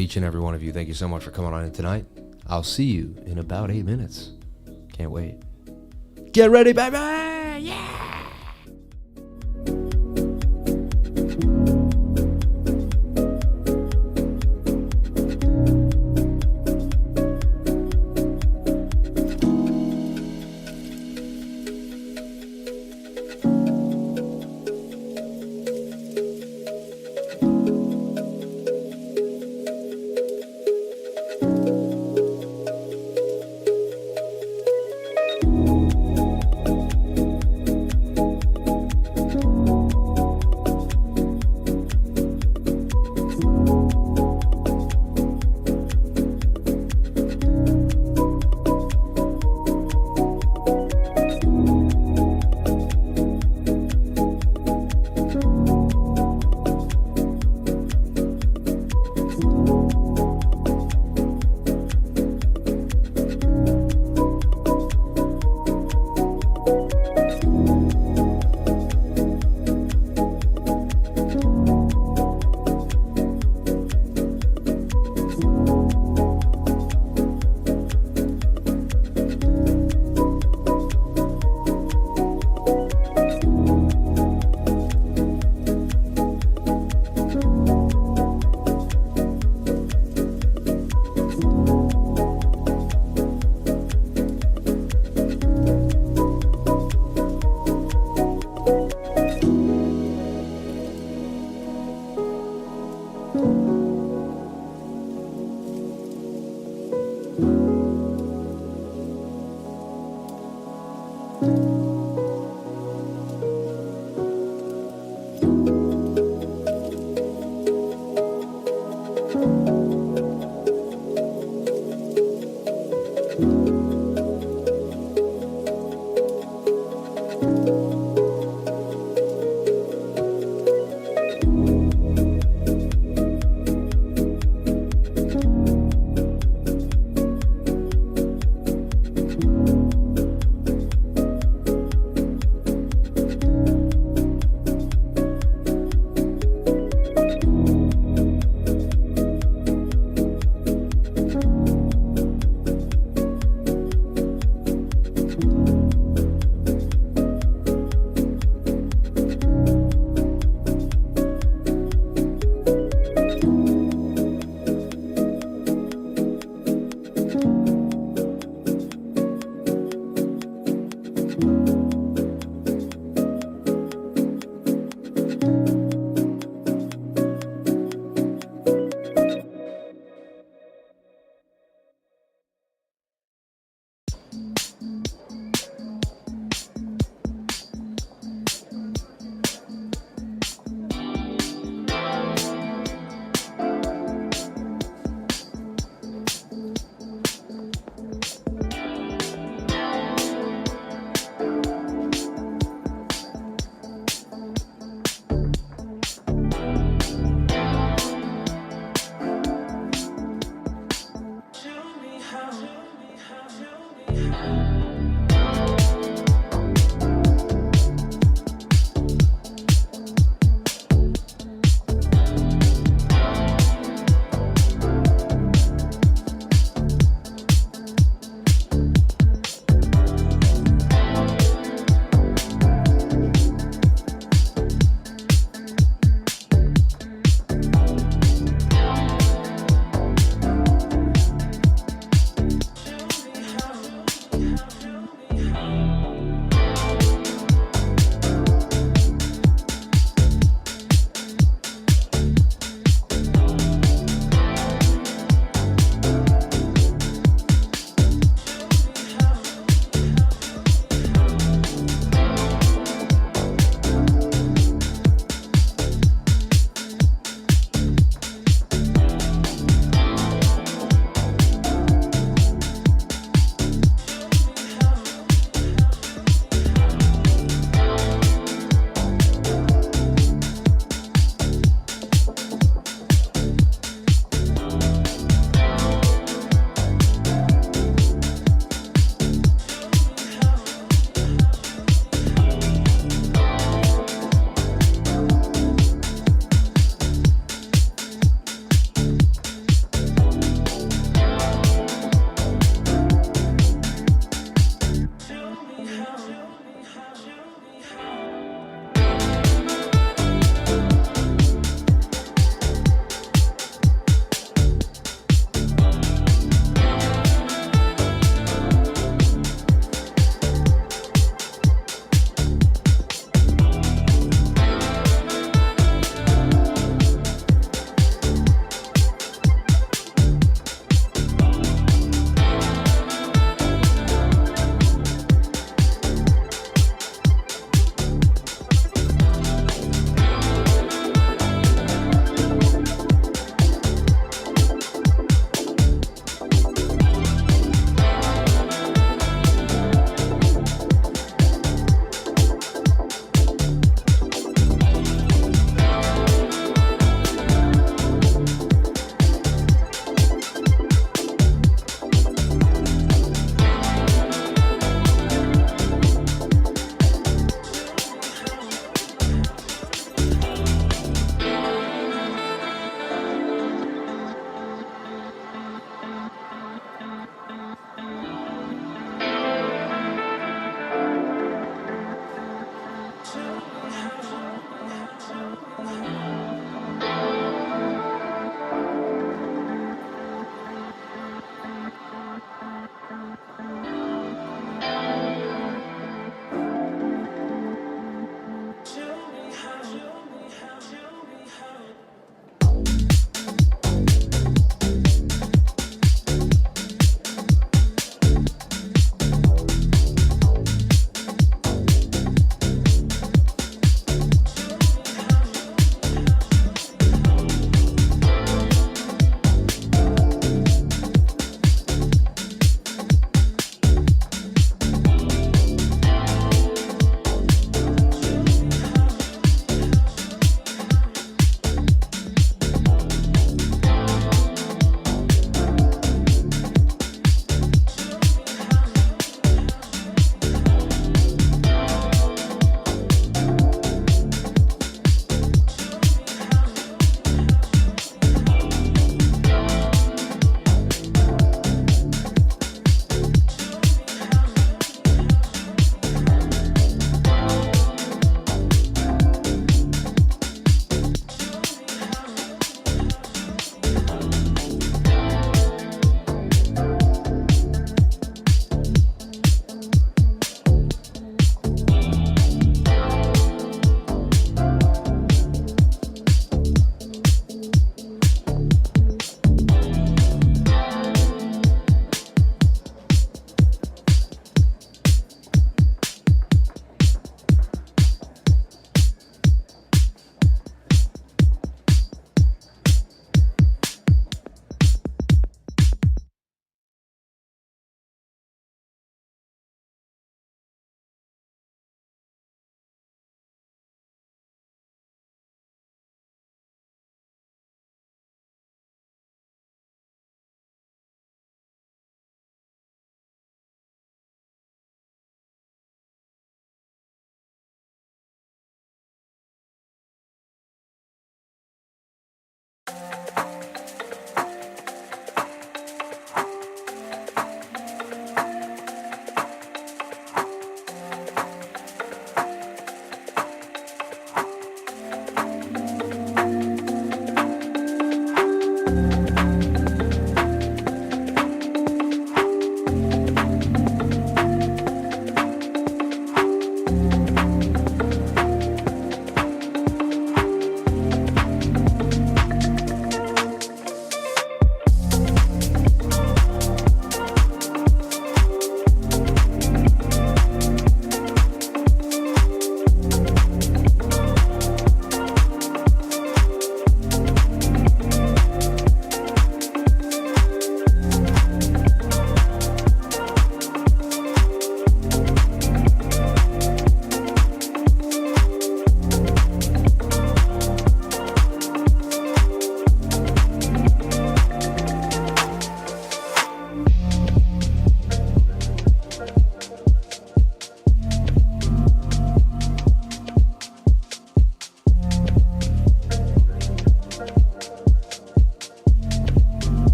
each and every one of you. Thank you so much for coming on in tonight. I'll see you in about 8 minutes. Can't wait. Get ready, baby! Yeah!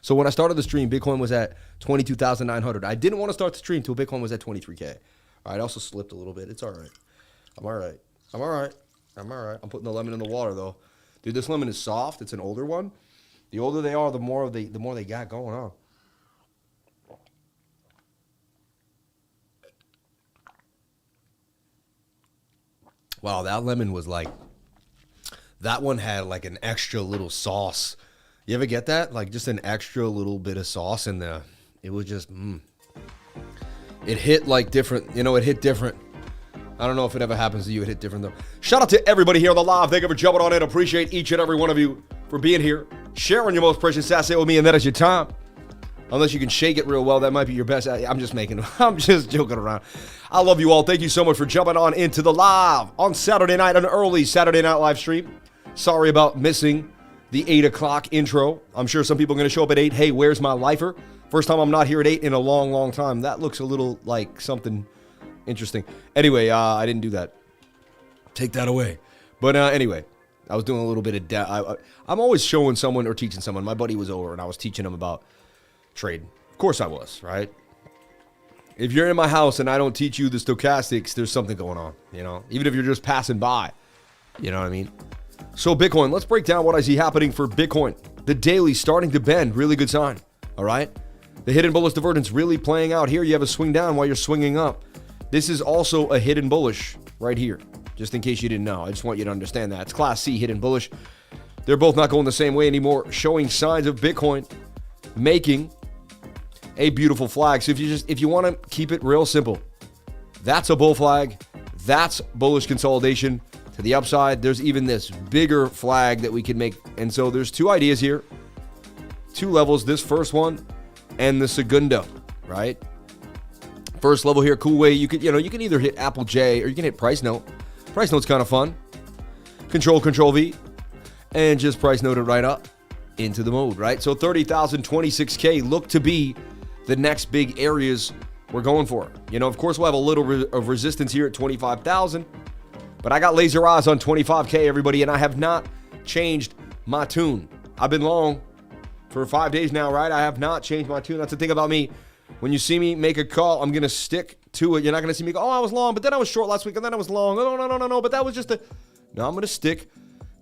So when I started the stream, Bitcoin was at 22,900. I didn't want to start the stream until Bitcoin was at 23K. All right, I also slipped a little bit. It's all right. I'm all right. I'm all right. I'm all right. I'm putting the lemon in the water, though. Dude, this lemon is soft. It's an older one. The older they are, the more they got going on. Wow, that lemon was like, that one had like an extra little sauce. You ever get that? Like just an extra little bit of sauce in there. It was just, It hit like different, it hit different. I don't know if it ever happens to you. It hit different though. Shout out to everybody here on the live. Thank you for jumping on in. Appreciate each and every one of you for being here, sharing your most precious asset with me, and that is your time. Unless you can shake it real well, that might be your best. I'm just joking around. I love you all. Thank you so much for jumping on into the live on Saturday night, an early Saturday night live stream. Sorry about missing the 8 o'clock intro. I'm sure some people are going to show up at 8. Hey, where's my lifer? First time I'm not here at 8 in a long, long time. That looks a little like something interesting. Anyway, I didn't do that. Take that away. But anyway, I was doing a little bit of I'm always showing someone or teaching someone. My buddy was over and I was teaching him about trade. Of course I was, right? If you're in my house and I don't teach you the stochastics, there's something going on, even if you're just passing by, you know what I mean? So Bitcoin, let's break down what I see happening for Bitcoin. The daily starting to bend, really good sign, all right? The hidden bullish divergence really playing out here. You have a swing down while you're swinging up. This is also a hidden bullish right here, just in case you didn't know. I just want you to understand that. It's Class C, hidden bullish. They're both not going the same way anymore, showing signs of Bitcoin making a beautiful flag. So if you want to keep it real simple, that's a bull flag. That's bullish consolidation. To the upside, there's even this bigger flag that we can make. And so there's two ideas here, two levels, this first one and the segundo, right? First level here, cool way. You can either hit Apple J or you can hit price note. Price note's kind of fun. Control V and just price note it right up into the mode, right? So 30,000, 26K look to be the next big areas we're going for. Of course, we'll have a little of resistance here at 25,000. But I got laser eyes on 25K, everybody, and I have not changed my tune. I've been long for 5 days now, right? I have not changed my tune. That's the thing about me. When you see me make a call, I'm going to stick to it. You're not going to see me go, I was long, but then I was short last week, and then I was long. Oh, no, but that was just No, I'm going to stick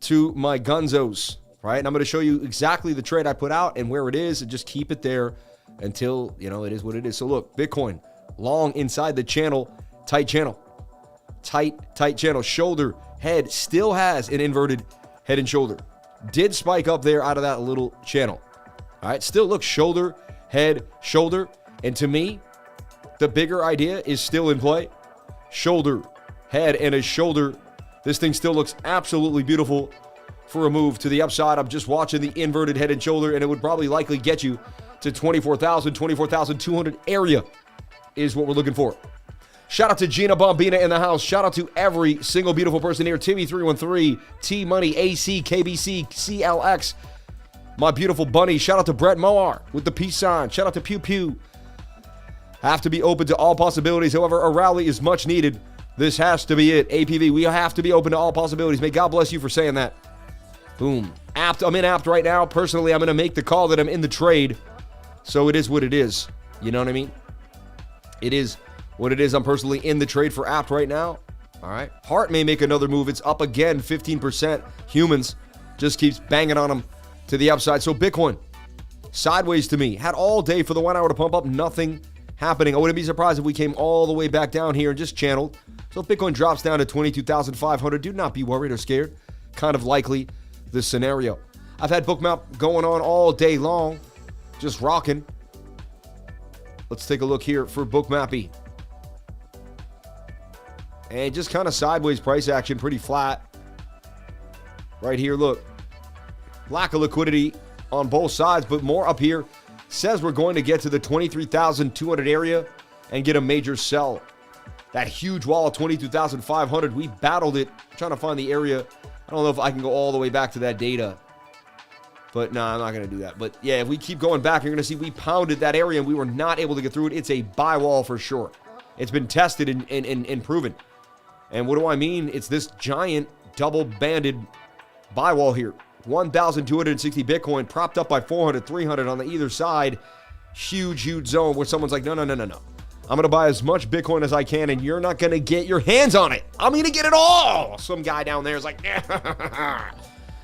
to my gunzos, right? And I'm going to show you exactly the trade I put out and where it is, and just keep it there until, it is what it is. So look, Bitcoin, long inside the channel, tight channel. Tight channel. Shoulder, head, still has an inverted head and shoulder. Did spike up there out of that little channel. All right, still look, shoulder, head, shoulder. And to me, the bigger idea is still in play. Shoulder, head, and a shoulder. This thing still looks absolutely beautiful for a move to the upside. I'm just watching the inverted head and shoulder, and it would probably likely get you to 24,200 area is what we're looking for. Shout out to Gina Bombina in the house. Shout out to every single beautiful person here. Timmy313, T-Money, AC, KBC, CLX. My beautiful bunny. Shout out to Brett Moar with the peace sign. Shout out to Pew Pew. Have to be open to all possibilities. However, a rally is much needed. This has to be it. APV, we have to be open to all possibilities. May God bless you for saying that. Boom. Apt. I'm in Apt right now. Personally, I'm going to make the call that I'm in the trade. So it is what it is. You know what I mean? It is what it is. I'm personally in the trade for Apt right now. All right. Heart may make another move. It's up again, 15%. Humans just keeps banging on them to the upside. So Bitcoin, sideways to me. Had all day for the 1 hour to pump up. Nothing happening. I wouldn't be surprised if we came all the way back down here and just channeled. So if Bitcoin drops down to 22,500, do not be worried or scared. Kind of likely the scenario. I've had BOOKMAP going on all day long, just rocking. Let's take a look here for BOOKMAPy. And just kind of sideways price action, pretty flat. Right here, look. Lack of liquidity on both sides, but more up here. Says we're going to get to the 23,200 area and get a major sell. That huge wall of 22,500, we battled it. I'm trying to find the area. I don't know if I can go all the way back to that data. But no, I'm not going to do that. But yeah, if we keep going back, you're going to see we pounded that area and we were not able to get through it. It's a buy wall for sure. It's been tested and proven. And what do I mean? It's this giant double-banded buy wall here. 1,260 Bitcoin propped up by 400, 300 on the either side. Huge zone where someone's like, no. I'm going to buy as much Bitcoin as I can, and you're not going to get your hands on it. I'm going to get it all. Some guy down there is like,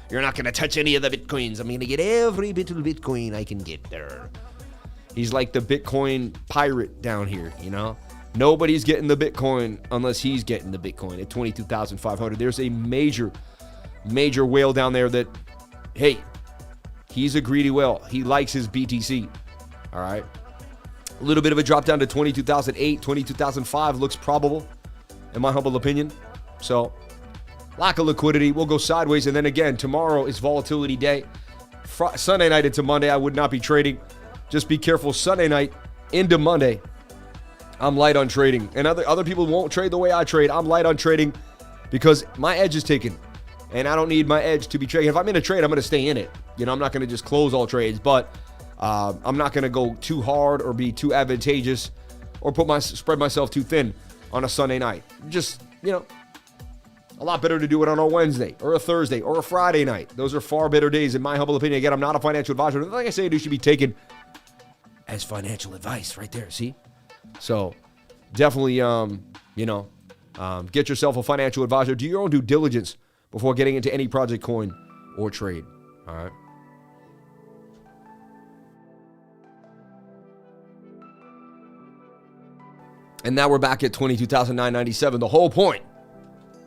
you're not going to touch any of the Bitcoins. I'm going to get every bit of Bitcoin I can get there. He's like the Bitcoin pirate down here, you know? Nobody's getting the Bitcoin unless he's getting the Bitcoin at 22,500. There's a major whale down there that, hey, he's a greedy whale. He likes his BTC, all right? A little bit of a drop down to 22,008, 22,005 looks probable, in my humble opinion. So, lack of liquidity. We'll go sideways. And then again, tomorrow is volatility day. Sunday night into Monday, I would not be trading. Just be careful. Sunday night into Monday, I'm light on trading. And other people won't trade the way I trade. I'm light on trading because my edge is taken. And I don't need my edge to be trading. If I'm in a trade, I'm going to stay in it. You know, I'm not going to just close all trades. But I'm not going to go too hard or be too advantageous or spread myself too thin on a Sunday night. Just, you know, a lot better to do it on a Wednesday or a Thursday or a Friday night. Those are far better days, in my humble opinion. Again, I'm not a financial advisor. Like I say, it should be taken as financial advice right there, see? So definitely, get yourself a financial advisor. Do your own due diligence before getting into any project, coin, or trade, all right? And now we're back at 22,997, the whole point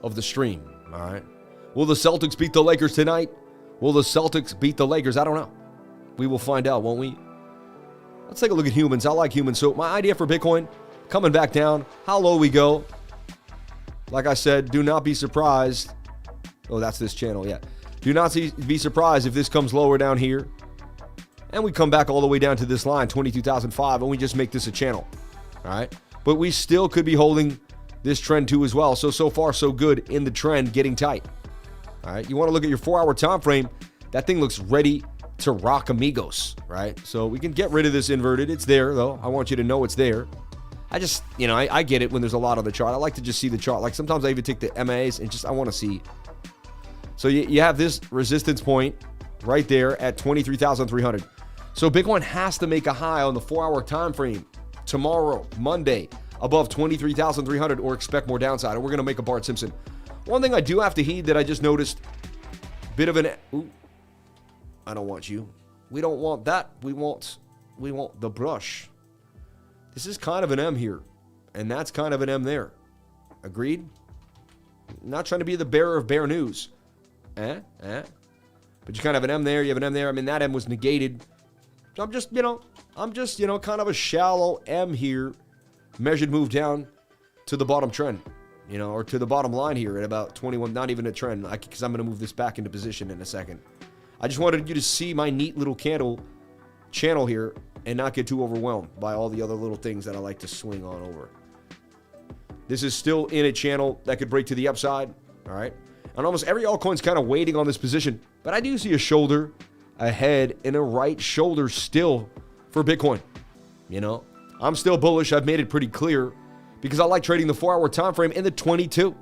of the stream, all right? Will the Celtics beat the Lakers tonight? Will the Celtics beat the Lakers? I don't know. We will find out, won't we? Let's take a look at humans. I like humans. So my idea for Bitcoin, coming back down, how low we go. Like I said, do not be surprised. Oh, that's this channel, yeah. Do not be surprised if this comes lower down here. And we come back all the way down to this line, 22,005, and we just make this a channel, all right? But we still could be holding this trend too as well. So far, so good in the trend, getting tight. All right, you want to look at your 4-hour time frame. That thing looks ready to rock, amigos, right? So we can get rid of this inverted. It's there, though. I want you to know it's there. I just, I get it when there's a lot on the chart. I like to just see the chart. Like sometimes I even take the MAs and I want to see. So you have this resistance point right there at 23,300. So Bitcoin has to make a high on the 4-hour time frame tomorrow, Monday, above 23,300 or expect more downside. And we're going to make a Bart Simpson. One thing I do have to heed that I just noticed, bit of an, ooh, I don't want you. We don't want that. We want the brush. This is kind of an M here, and that's kind of an M there. Agreed? Not trying to be the bearer of bear news. But you kind of have an M there, you have an M there. I mean, that M was negated. So I'm just, kind of a shallow M here. Measured move down to the bottom trend, or to the bottom line here at about 21, not even a trend, because I'm going to move this back into position in a second. I just wanted you to see my neat little candle channel here and not get too overwhelmed by all the other little things that I like to swing on over. This is still in a channel that could break to the upside, all right? And almost every altcoin's kind of waiting on this position, but I do see a shoulder, a head, and a right shoulder still for Bitcoin, I'm still bullish. I've made it pretty clear because I like trading the 4-hour time frame and the 22.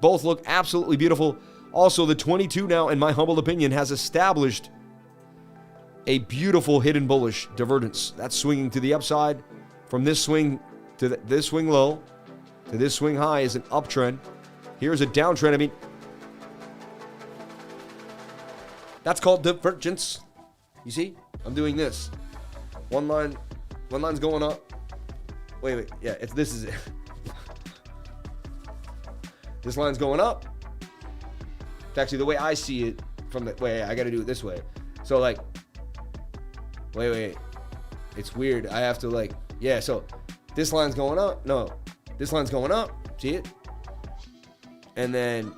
Both look absolutely beautiful. Also, the 22 now, in my humble opinion, has established a beautiful hidden bullish divergence. That's swinging to the upside from this swing to this swing low to this swing high is an uptrend. Here's a downtrend. I mean, that's called divergence. You see? I'm doing this. One line's going up. Wait. Yeah, this is it. This line's going up. It's actually the way I see it from the way I got to do it this way. So like, wait. It's weird. I have to so this line's going up. No, this line's going up. See it? And then,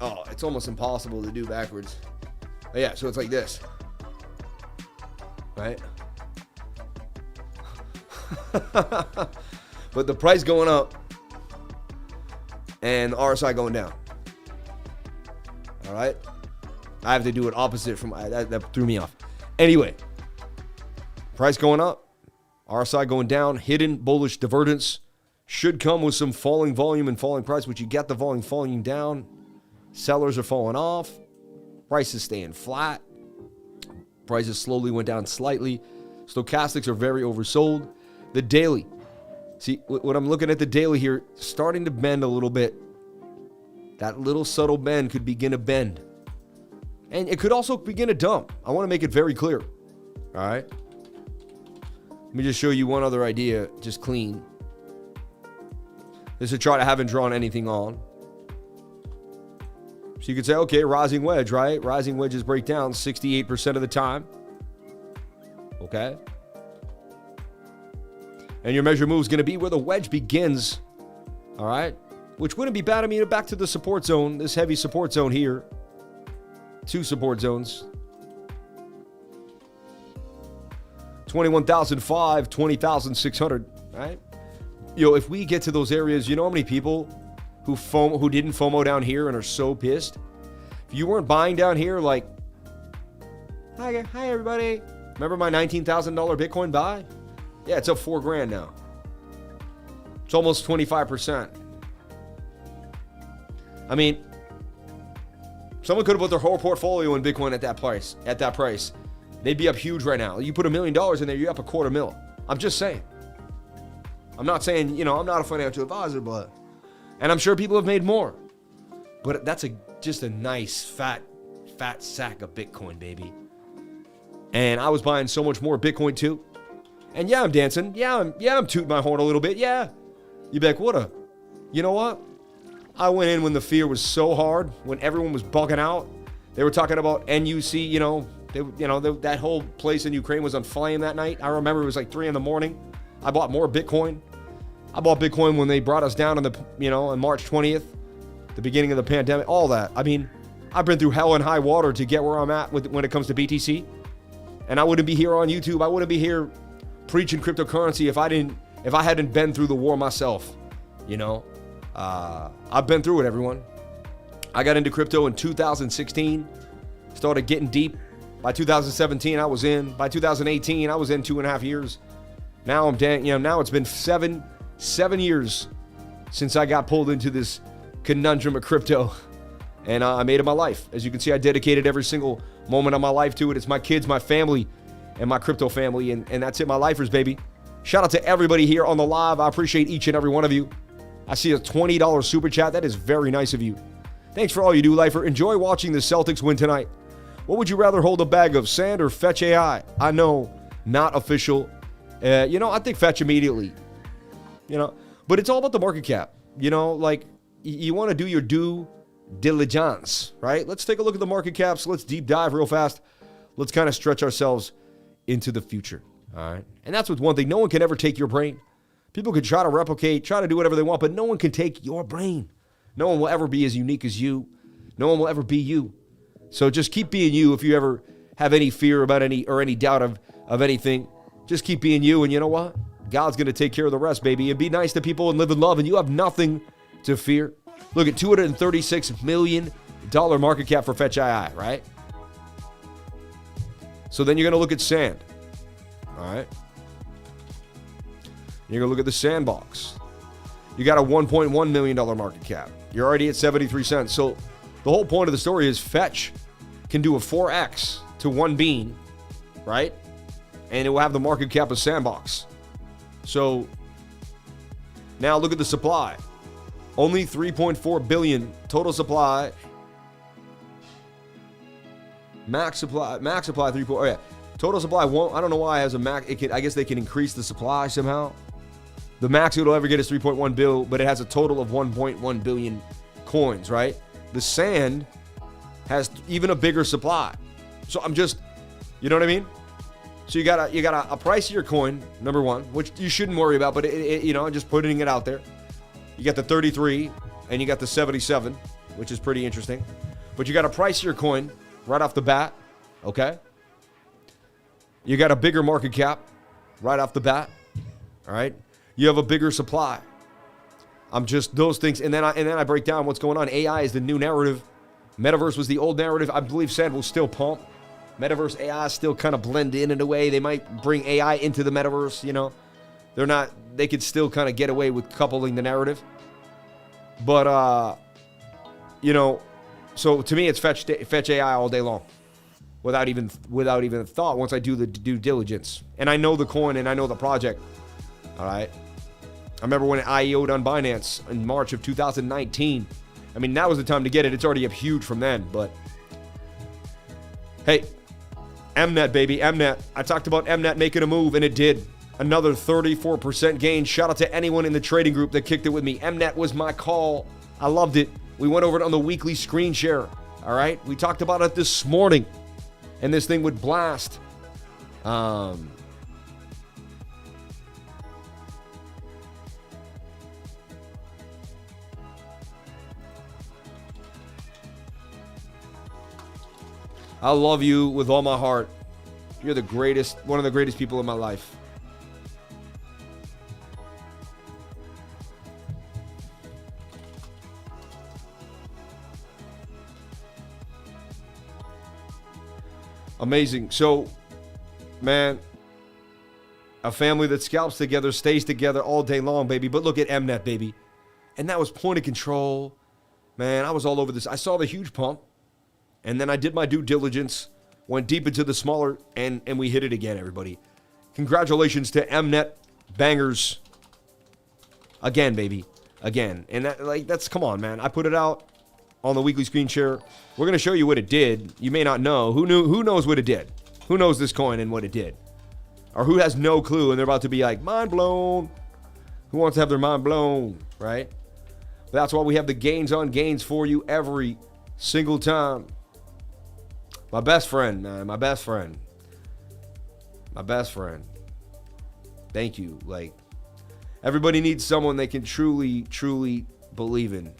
oh, it's almost impossible to do backwards. But yeah, so it's like this. Right? But the price going up and the RSI going down. All right? I have to do it opposite from that threw me off. Anyway, price going up, RSI going down, hidden bullish divergence should come with some falling volume and falling price, which you get the volume falling down. Sellers are falling off. Prices staying flat. Prices slowly went down slightly. Stochastics are very oversold. The daily. See, when I'm looking at the daily here, starting to bend a little bit. That little subtle bend could begin to bend. And it could also begin to dump. I want to make it very clear. All right? Let me just show you one other idea, just clean. This is a chart I haven't drawn anything on. So you could say, okay, rising wedge, right? Rising wedges break down 68% of the time. Okay? And your measure move is going to be where the wedge begins. All right? Which wouldn't be bad. I mean, back to the support zone, this heavy support zone here. 2 support zones. 21,005, 20,600, right? If we get to those areas, you know how many people who didn't FOMO down here and are so pissed? If you weren't buying down here, like, hi everybody. Remember my $19,000 Bitcoin buy? Yeah, it's up $4,000 now. It's almost 25%. I mean, someone could have put their whole portfolio in Bitcoin at that price. They'd be up huge right now. You put $1 million in there, you're up $250,000. I'm just saying. I'm not saying, I'm not a financial advisor, but, and I'm sure people have made more. But that's just a nice fat sack of Bitcoin, baby. And I was buying so much more Bitcoin too. And yeah, I'm dancing. Yeah, I'm tooting my horn a little bit. Yeah. You'd be like, you know what? I went in when the fear was so hard, when everyone was bugging out. They were talking about NUC, that whole place in Ukraine was on flame that night. I remember it was like 3 a.m. I bought more Bitcoin. I bought Bitcoin when they brought us down on March 20th, the beginning of the pandemic, all that. I mean, I've been through hell and high water to get where I'm at when it comes to BTC. And I wouldn't be here on YouTube. I wouldn't be here preaching cryptocurrency if I hadn't been through the war myself. I've been through it, everyone. I got into crypto in 2016, started getting deep. By 2017, I was in. By 2018, I was in 2.5 years. Now now it's been seven years since I got pulled into this conundrum of crypto. And I made it my life. As you can see, I dedicated every single moment of my life to it. It's my kids, my family, and my crypto family. And that's it, my lifers, baby. Shout out to everybody here on the live. I appreciate each and every one of you. I see a $20 super chat. That is very nice of you. Thanks for all you do, lifer. Enjoy watching the Celtics win tonight. What would you rather hold a bag of sand or Fetch AI? I know, not official. I think Fetch immediately. But it's all about the market cap. You want to do your due diligence, right? Let's take a look at the market caps. Let's deep dive real fast. Let's kind of stretch ourselves into the future, all right? And that's with one thing. No one can ever take your brain. People can try to replicate, try to do whatever they want, but no one can take your brain. No one will ever be as unique as you. No one will ever be you. So just keep being you. If you ever have any fear about any doubt of anything, just keep being you. And you know what? God's going to take care of the rest, baby. And be nice to people and live in love, and you have nothing to fear. Look at $236 million market cap for Fetch AI, right? So then you're going to look at Sand, all right? You're going to look at the Sandbox. You got a $1.1 million market cap. You're already at 73 cents. So the whole point of the story is Fetch can do a 4x to one bean, right? And it will have the market cap of Sandbox. So now look at the supply. Only 3.4 billion total supply. Max supply 3. Oh yeah. Total supply won't. I don't know why it has a max. I guess they can increase the supply somehow. The max it'll ever get is 3.1 bill, but it has a total of 1.1 billion coins, right? The Sand has even a bigger supply. So I'm just, you know what I mean? So you got a pricier coin, number one, which you shouldn't worry about, but just putting it out there. You got the 33 and you got the 77, which is pretty interesting. But you got a pricier coin right off the bat, okay? You got a bigger market cap right off the bat, all right? You have a bigger supply. I'm just those things, and then I break down what's going on. AI is the new narrative. Metaverse was the old narrative. I believe Sand will still pump. Metaverse AI still kind of blend in a way. They might bring AI into the metaverse, They're not, they could still kind of get away with coupling the narrative. But, So to me, it's fetch AI all day long, without even a thought. Once I do the due diligence, and I know the coin and I know the project. All right. I remember when it IEO'd on Binance in March of 2019. I mean, that was the time to get it. It's already up huge from then. But hey, MNET, baby, MNET. I talked about MNET making a move, and it did. Another 34% gain. Shout out to anyone in the trading group that kicked it with me. MNET was my call. I loved it. We went over it on the weekly screen share. All right. We talked about it this morning, and this thing would blast. I love you with all my heart. You're the greatest, one of the greatest people in my life. Amazing. So, man, a family that scalps together, stays together all day long, baby. But look at MNET, baby. And that was point of control. Man, I was all over this. I saw the huge pump. And then I did my due diligence, went deep into the smaller, and we hit it again, everybody. Congratulations to MNET bangers. Again, baby. Again. And that's, come on, man. I put it out on the weekly screen share. We're going to show you what it did. You may not know. Who knows what it did? Who knows this coin and what it did? Or who has no clue and they're about to be like, mind blown. Who wants to have their mind blown, right? But that's why we have the gains on gains for you every single time. My best friend, man. My best friend. My best friend. Thank you. Like, everybody needs someone they can truly, truly believe in.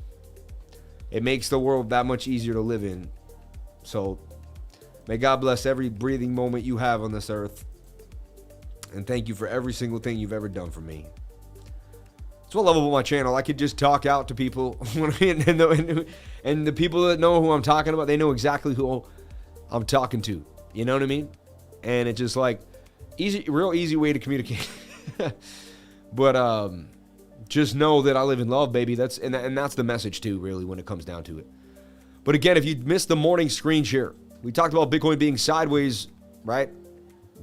It makes the world that much easier to live in. So, may God bless every breathing moment you have on this earth. And thank you for every single thing you've ever done for me. That's what I love about my channel. I could just talk out to people. And the people that know who I'm talking about, they know exactly who I'm talking to. You know what I mean? And it's just like, real easy way to communicate. But just know that I live in love, baby. That's the message too, really, when it comes down to it. But again, if you missed the morning screen share, we talked about Bitcoin being sideways, right?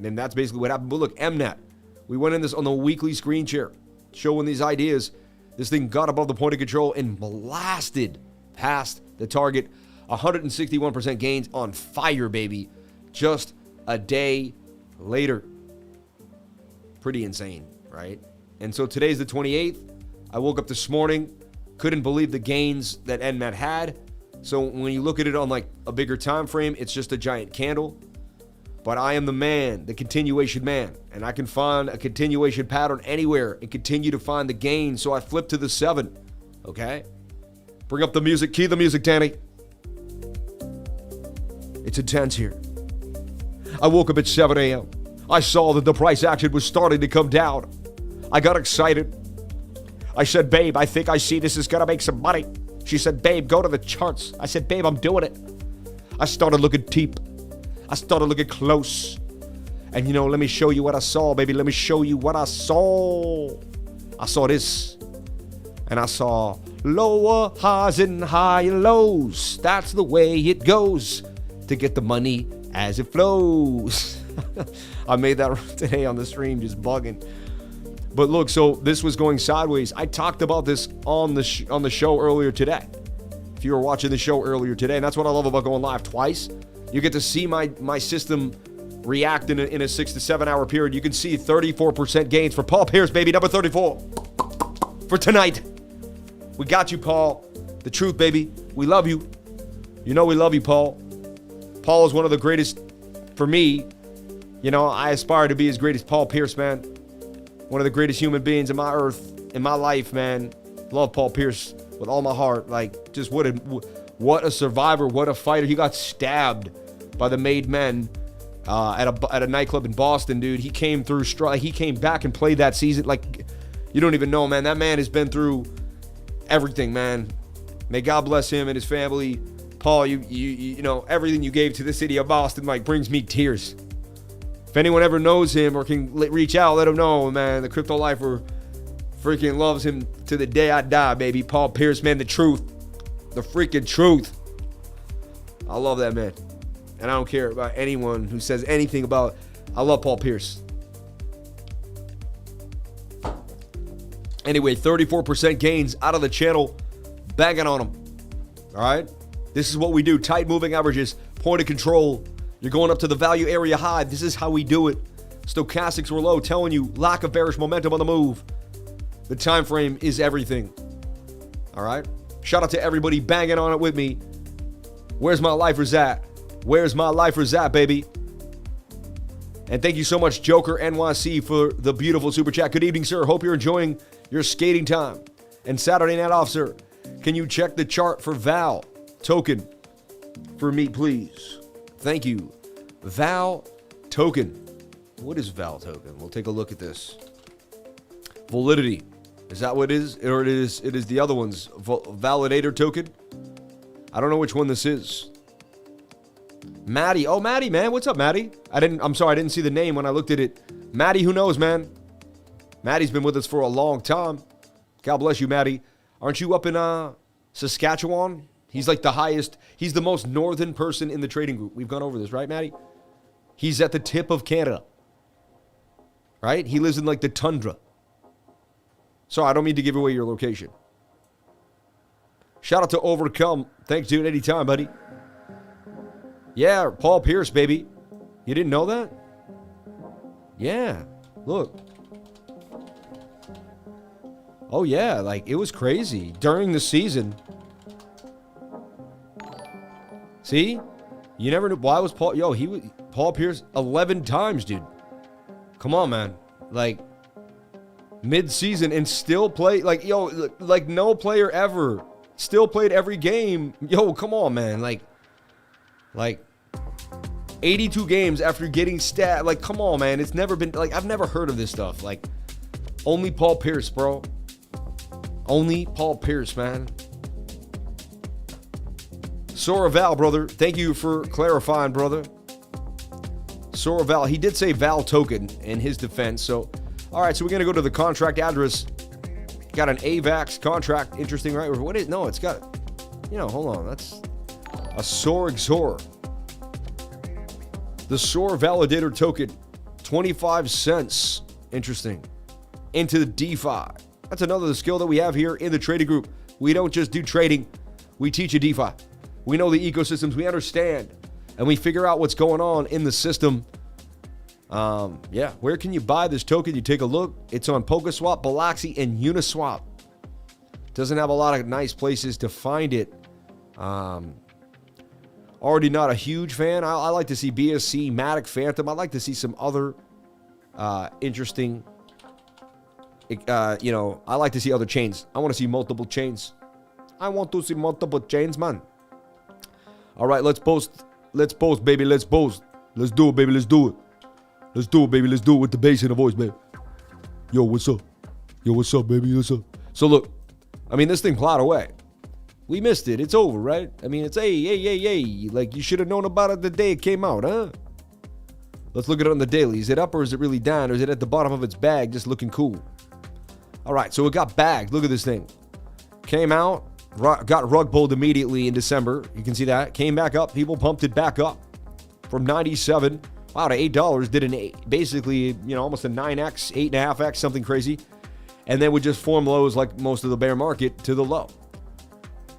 And that's basically what happened. But look, MNET, we went in this on the weekly screen share, showing these ideas. This thing got above the point of control and blasted past the target. 161% gains on fire, baby. Just a day later. Pretty insane, right? And so today's the 28th. I woke up this morning, couldn't believe the gains that MNET had. So when you look at it on like a bigger time frame, it's just a giant candle. But I am the man, the continuation man, and I can find a continuation pattern anywhere and continue to find the gain. So I flip to the 7, okay? Bring up the music. Key the music, Danny. It's intense here. I woke up at 7 a.m. I saw that the price action was starting to come down. I got excited. I said, babe, I think I see this is going to make some money. She said, babe, go to the charts. I said, babe, I'm doing it. I started looking deep. I started looking close. And, let me show you what I saw, baby. Let me show you what I saw. I saw this. And I saw lower highs and higher lows. That's the way it goes to get the money as it flows. I made that today on the stream, just bugging. But look, so this was going sideways. I talked about this on the show earlier today. If you were watching the show earlier today, and that's what I love about going live twice. You get to see my system react in a 6 to 7 hour period. You can see 34% gains for Paul Pierce, baby, number 34 for tonight. We got you, Paul. The truth, baby. We love you. We love you, Paul. Paul is one of the greatest for me. I aspire to be as great as Paul Pierce, man. One of the greatest human beings in my earth, in my life, man. Love Paul Pierce with all my heart. Like, just what a survivor, what a fighter. He got stabbed by the made men at a nightclub in Boston, dude. He came through strong. He came back and played that season. Like, you don't even know, man. That man has been through everything, man. May God bless him and his family. Paul, you know, everything you gave to the city of Boston, like, brings me tears. If anyone ever knows him or can reach out, let him know, man. The Crypto Lifer freaking loves him to the day I die, baby. Paul Pierce, man, the truth. The freaking truth. I love that man. And I don't care about anyone who says anything about, I love Paul Pierce. Anyway, 34% gains out of the channel, banging on them. All right? This is what we do. Tight moving averages, point of control. You're going up to the value area high. This is how we do it. Stochastics were low, telling you lack of bearish momentum on the move. The time frame is everything. All right? Shout out to everybody banging on it with me. Where's my lifers at? Where's my lifers at, baby? And thank you so much, Joker NYC, for the beautiful super chat. Good evening, sir. Hope you're enjoying your skating time and Saturday night off, sir. Can you check the chart for Val token for me, please? Thank you. Val token. What is Val token? We'll take a look at this. Validity. Is that what it is? Or it is the other one's validator token? I don't know which one this is. Maddie. Oh, Maddie, man. What's up, Maddie? I'm sorry, I didn't see the name when I looked at it. Maddie, who knows, man? Maddie's been with us for a long time. God bless you, Maddie. Aren't you up in Saskatchewan? He's like the highest. He's the most northern person in the trading group. We've gone over this, right, Maddie? He's at the tip of Canada. Right? He lives in like the tundra. Sorry, I don't mean to give away your location. Shout out to Overcome. Thanks, dude. Anytime, buddy. Yeah, Paul Pierce, baby. You didn't know that? Yeah. Look. Oh, yeah. Like, it was crazy. During the season. See? You never knew. Why was Paul... Yo, he was... Paul Pierce 11 times, dude. Come on, man. Like, mid-season and still play... Like, yo, like no player ever still played every game. Yo, come on, man. Like 82 games after getting stat. Like, come on, man. It's never been... Like, I've never heard of this stuff. Like, only Paul Pierce, bro. Only Paul Pierce, man. Sora Val, brother. Thank you for clarifying, brother. Sora Val. He did say Val token in his defense. So, all right. So we're going to go to the contract address. Got an AVAX contract. Interesting, right? What is... No, it's got... You know, hold on. That's a SOR. The SOR validator token. 25 cents. Interesting. Into the DeFi. That's another skill that we have here in the trading group. We don't just do trading. We teach you DeFi. We know the ecosystems. We understand. And we figure out what's going on in the system. Yeah. Where can you buy this token? You take a look. It's on PokeSwap, Biloxi, and Uniswap. Doesn't have a lot of nice places to find it. Already not a huge fan. I like to see BSC, Matic, Phantom. I'd like to see some other interesting... I like to see other chains. I want to see multiple chains. I want to see multiple chains, man. All right, let's post. Let's post, baby. Let's post. Let's do it, baby. Let's do it. Let's do it, baby. Let's do it with the bass in the voice, baby. Yo, what's up? Yo, what's up, baby? What's up? So look, I mean, this thing plowed away. We missed it. It's over, right? I mean, it's hey. Like, you should have known about it the day it came out, huh? Let's look at it on the daily. Is it up or is it really down? Or is it at the bottom of its bag just looking cool? All right, so it got bagged. Look at this thing. Came out, got rug pulled immediately in December. You can see that. Came back up. People pumped it back up from 97, wow, to $8. Did basically, almost a 9x, 8.5x, something crazy. And then would just form lows like most of the bear market to the low.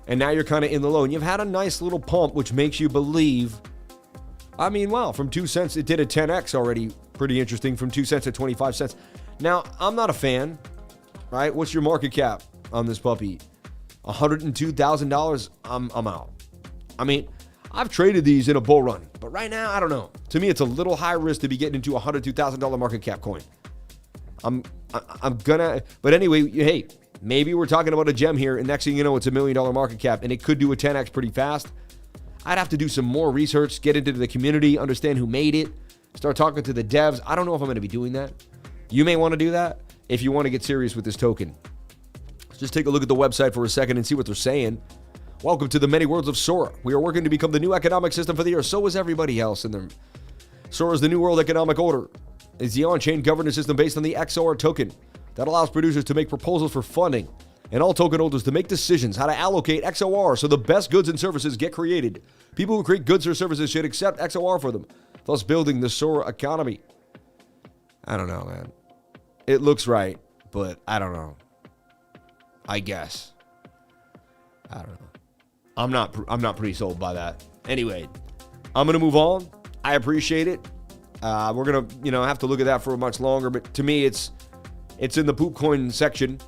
And now you're kind of in the low. And you've had a nice little pump, which makes you believe, I mean, wow, from 2 cents, it did a 10x already. Pretty interesting, from 2 cents to 25 cents. Now, I'm not a fan. Right? What's your market cap on this puppy? $102,000? I'm out. I mean, I've traded these in a bull run, but right now, I don't know. To me, it's a little high risk to be getting into a $102,000 market cap coin. I'm gonna, but anyway, hey, maybe we're talking about a gem here, and next thing you know, it's $1 million market cap, and it could do a 10x pretty fast. I'd have to do some more research, get into the community, understand who made it, start talking to the devs. I don't know if I'm going to be doing that. You may want to do that. If you want to get serious with this token. Just take a look at the website for a second and see what they're saying. Welcome to the many worlds of Sora. We are working to become the new economic system for the earth. So is everybody else in there. Sora is the new world economic order. It's the on-chain governance system based on the XOR token that allows producers to make proposals for funding and all token holders to make decisions how to allocate XOR so the best goods and services get created. People who create goods or services should accept XOR for them, thus building the Sora economy. I don't know, man. It looks right, but I don't know. I guess. I don't know. I'm not pretty sold by that. Anyway, I'm going to move on. I appreciate it. We're going to, have to look at that for much longer, but to me it's in the poop coin section.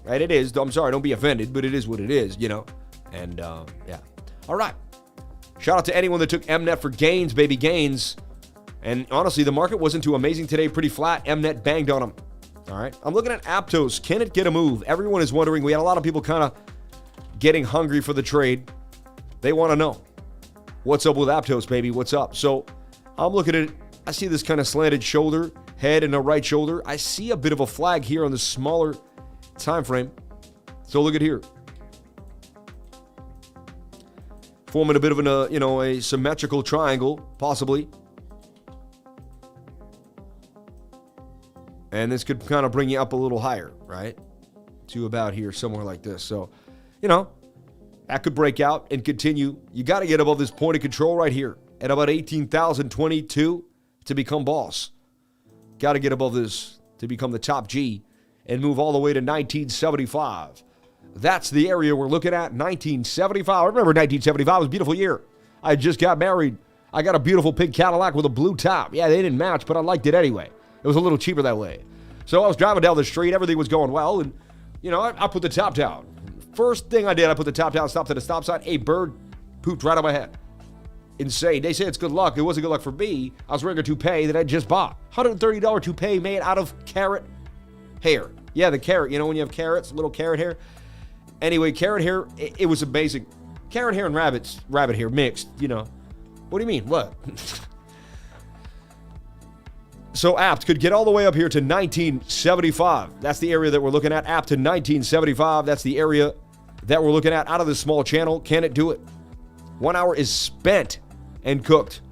Right? It is. I'm sorry, don't be offended, but it is what it is, And yeah. All right. Shout out to anyone that took MNET for gains, baby gains. And honestly, the market wasn't too amazing today, pretty flat. MNET banged on them. All right. I'm looking at Aptos. Can it get a move? Everyone is wondering. We had a lot of people kind of getting hungry for the trade. They want to know what's up with Aptos, baby. What's up? So I'm looking at it. I see this kind of slanted shoulder, head and a right shoulder. I see a bit of a flag here on the smaller time frame. So look at here. Forming a bit of an, a symmetrical triangle, possibly. And this could kind of bring you up a little higher, right? To about here, somewhere like this. So, that could break out and continue. You got to get above this point of control right here at about 18,022 to become boss. Got to get above this to become the top G and move all the way to 1975. That's the area we're looking at, 1975. I remember 1975 was a beautiful year. I just got married. I got a beautiful pink Cadillac with a blue top. Yeah, they didn't match, but I liked it anyway. It was a little cheaper that way. So I was driving down the street. Everything was going well. And, I put the top down. First thing I did, I put the top down, stopped at a stop sign. A bird pooped right on my head. Insane. They say it's good luck. It wasn't good luck for me. I was wearing a toupee that I just bought. $130 toupee made out of carrot hair. Yeah, the carrot. When you have carrots, little carrot hair. Anyway, carrot hair, it was amazing. Carrot hair and rabbit hair mixed, What do you mean? What? So apt could get all the way up here to 1975. That's the area that we're looking at. Apt to 1975. That's the area that we're looking at out of this small channel. Can it do it? 1 hour is spent and cooked.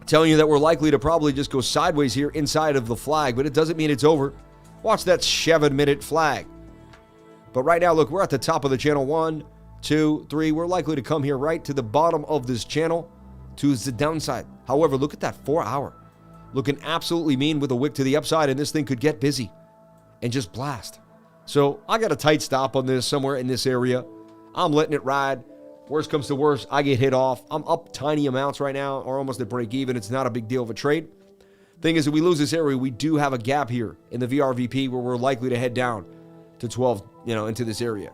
Telling you that we're likely to probably just go sideways here inside of the flag, but it doesn't mean it's over. Watch that 7-minute flag. But right now, look, we're at the top of the channel. 1, 2, 3. We're likely to come here right to the bottom of this channel to the downside. However, look at that 4 hour. Looking absolutely mean with a wick to the upside, and this thing could get busy and just blast. So I got a tight stop on this somewhere in this area. I'm letting it ride. Worst comes to worst, I get hit off. I'm up tiny amounts right now, or almost at break even. It's not a big deal of a trade. Thing is, if we lose this area, we do have a gap here in the VRVP where we're likely to head down to 12, into this area.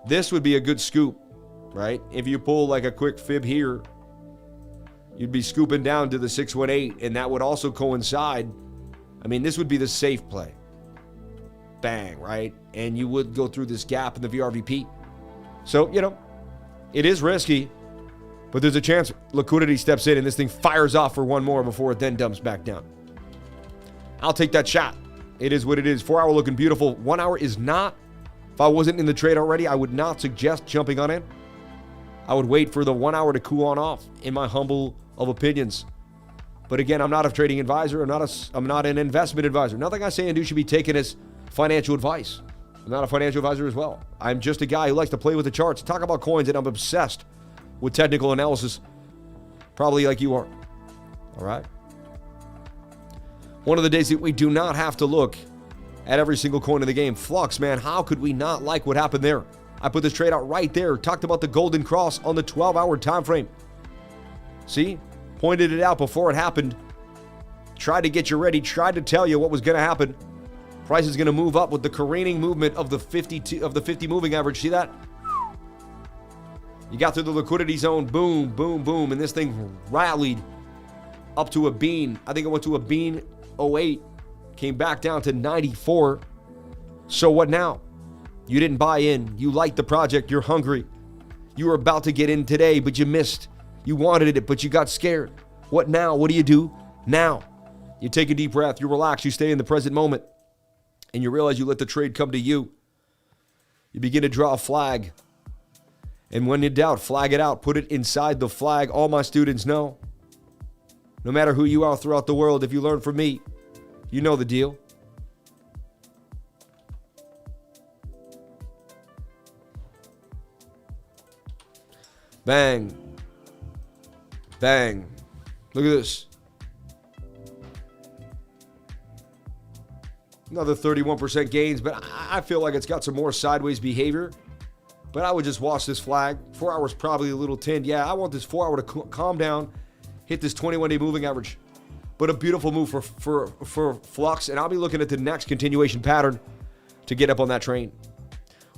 This would be a good scoop, right? If you pull like a quick fib here, you'd be scooping down to the 618, and that would also coincide. This would be the safe play. Bang, right? And you would go through this gap in the VRVP. So, it is risky, but there's a chance liquidity steps in and this thing fires off for one more before it then dumps back down. I'll take that shot. It is what it is. 4 hour looking beautiful. 1 hour is not. If I wasn't in the trade already, I would not suggest jumping on it. I would wait for the 1 hour to cool on off, in my humble of opinions. But again, I'm not a trading advisor. I'm not an investment advisor. Nothing I say and do should be taken as financial advice. I'm not a financial advisor as well. I'm just a guy who likes to play with the charts, talk about coins, and I'm obsessed with technical analysis, probably like you are. All right? One of the days that we do not have to look at every single coin in the game. Flux, man, how could we not like what happened there? I put this trade out right there. Talked about the golden cross on the 12-hour time frame. See? Pointed it out before it happened. Tried to get you ready. Tried to tell you what was going to happen. Price is going to move up with the careening movement of the 50 moving average. See that? You got through the liquidity zone. Boom, boom, boom. And this thing rallied up to a bean. I think it went to a bean 08. Came back down to 94. So what now? You didn't buy in. You liked the project. You're hungry. You were about to get in today, but you missed. You wanted it, but you got scared. What now? What do you do now? You take a deep breath. You relax. You stay in the present moment. And you realize you let the trade come to you. You begin to draw a flag. And when in doubt, flag it out. Put it inside the flag. All my students know. No matter who you are throughout the world, if you learn from me, you know the deal. Bang. Bang. Look at this. Another 31% gains, but I feel like it's got some more sideways behavior. But I would just watch this flag. 4 hours probably a little tinned. Yeah, I want this 4 hour to calm down, hit this 21-day moving average. But a beautiful move for Flux, and I'll be looking at the next continuation pattern to get up on that train.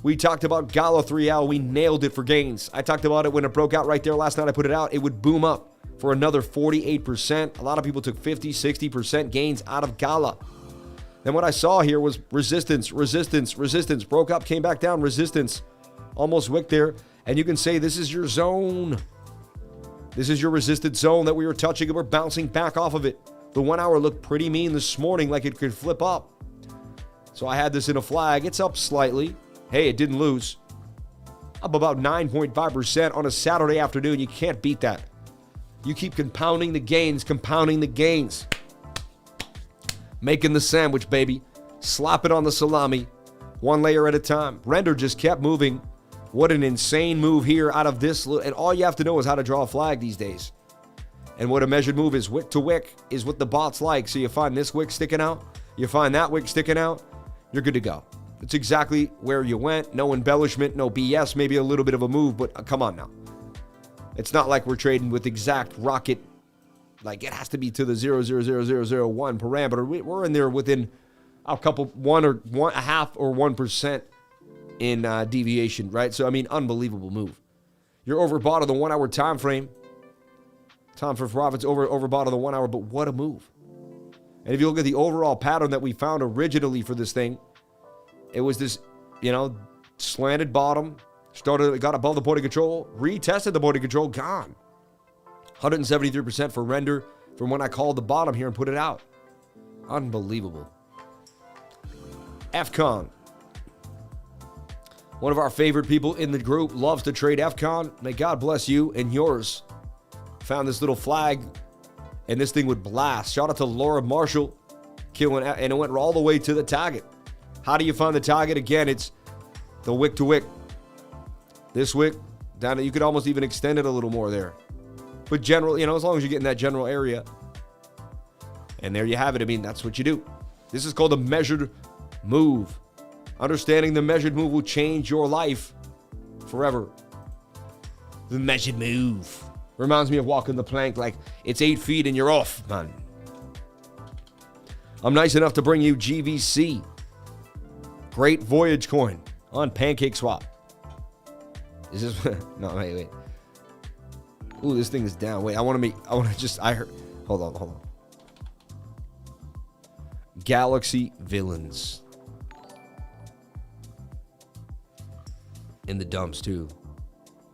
We talked about Gala 3L. We nailed it for gains. I talked about it when it broke out right there last night. I put it out. It would boom up for another 48%. A lot of people took 50, 60% gains out of Gala. Then what I saw here was resistance, resistance, resistance. Broke up, came back down, resistance. Almost wicked there. And you can say this is your zone. This is your resistance zone that we were touching, and we're bouncing back off of it. The 1 hour looked pretty mean this morning, like it could flip up. So I had this in a flag. It's up slightly. Hey, it didn't lose. Up about 9.5% on a Saturday afternoon. You can't beat that. You keep compounding the gains, compounding the gains. Making the sandwich, baby. Slap it on the salami. One layer at a time. Render just kept moving. What an insane move here out of this. And all you have to know is how to draw a flag these days. And what a measured move is wick to wick is what the bots like. So you find this wick sticking out. You find that wick sticking out. You're good to go. It's exactly where you went. No embellishment, no BS. Maybe a little bit of a move, but come on now. It's not like we're trading with exact rocket. Like it has to be to the 0.00001 parameter. We're in there within a couple, 1.5 or 1% in deviation, right? So, I mean, unbelievable move. You're overbought on the 1 hour time frame. Time for profits overbought on the 1 hour, but what a move. And if you look at the overall pattern that we found originally for this thing, it was this, slanted bottom, got above the point of control, retested the point of control, gone. 173% for render from when I called the bottom here and put it out. Unbelievable. FCON. One of our favorite people in the group loves to trade FCON. May God bless you and yours. Found this little flag, and this thing would blast. Shout out to Laura Marshall, killing, and it went all the way to the target. How do you find the target? Again, it's the wick to wick. This wick, down, you could almost even extend it a little more there. But generally, as long as you get in that general area. And there you have it. I mean, that's what you do. This is called a measured move. Understanding the measured move will change your life forever. The measured move. Reminds me of walking the plank like it's 8 feet and you're off, man. I'm nice enough to bring you GVC. Great voyage coin on Pancake Swap. Is this, no, wait. Ooh, this thing is down. Wait, hold on. Galaxy Villains. In the dumps too,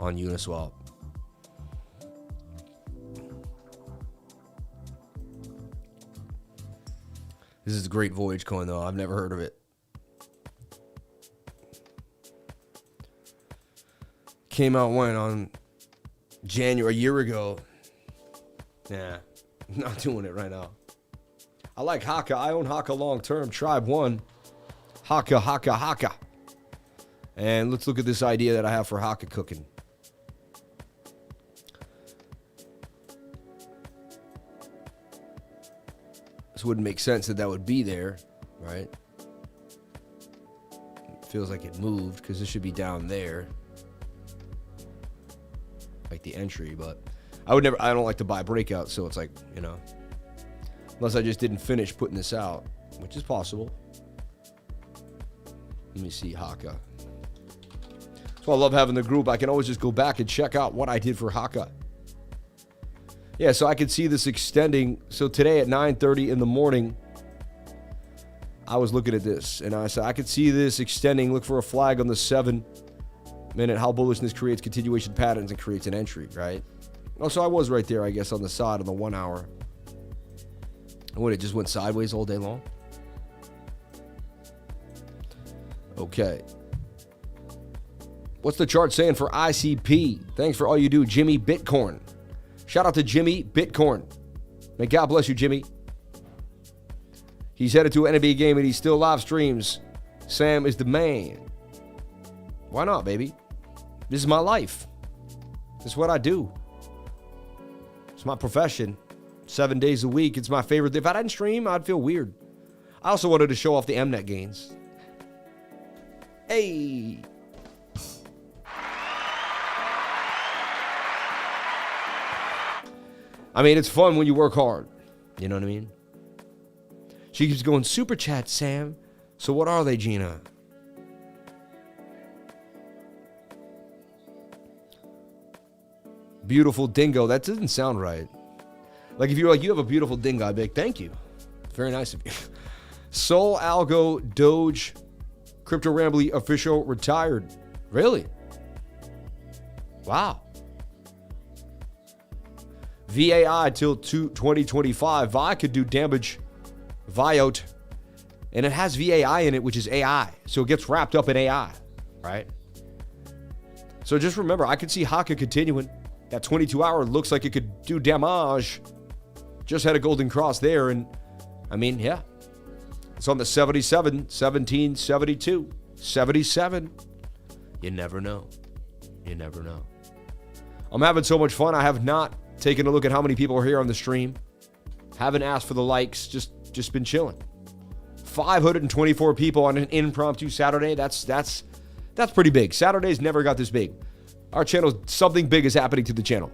on Uniswap. This is a great voyage coin though. I've never heard of it. Came out when? On January, a year ago. Yeah, not doing it right now. I like HAKA. I own HAKA long term. Tribe 1. HAKA. And let's look at this idea that I have for HAKA cooking. This wouldn't make sense that would be there, right? It feels like it moved because this should be down there. Like the entry, but I don't like to buy breakouts, so it's like, unless I just didn't finish putting this out, which is possible. Let me see HAKA. So I love having the group. I can always just go back and check out what I did for HAKA. Yeah, so I could see this extending. So today at 9:30 in the morning, I was looking at this, and I said I could see this extending. Look for a flag on the 7-minute. How bullishness creates continuation patterns and creates an entry, right? Oh, so I was right there, I guess, on the side on the 1 hour. And what, it just went sideways all day long? Okay. What's the chart saying for ICP? Thanks for all you do, Jimmy Bitcoin. Shout out to Jimmy Bitcoin. May God bless you, Jimmy. He's headed to an NBA game and he still live streams. Sam is the man. Why not, baby? This is my life. It's what I do. It's my profession. 7 days a week. It's my favorite. If I didn't stream, I'd feel weird. I also wanted to show off the MNET gains. Hey. I mean, it's fun when you work hard. You know what I mean? She keeps going, super chat, Sam. So what are they, Gina? Beautiful dingo. That doesn't sound right. Like if you're like, you have a beautiful dingo, I'd be like, thank you. Very nice of you. Sol, Algo, Doge, Crypto Rambly official retired. Really? Wow. VAI till 2025. VAI could do damage. VIOT. And it has VAI in it, which is AI. So it gets wrapped up in AI, right? So just remember, I could see HAKA continuing. That 22-hour looks like it could do damage. Just had a golden cross there. And, I mean, yeah. It's on the 77, 17, 72, 77. You never know. You never know. I'm having so much fun. I have not taken a look at how many people are here on the stream. Haven't asked for the likes. Just been chilling. 524 people on an impromptu Saturday. That's pretty big. Saturdays never got this big. Our channel, something big is happening to the channel.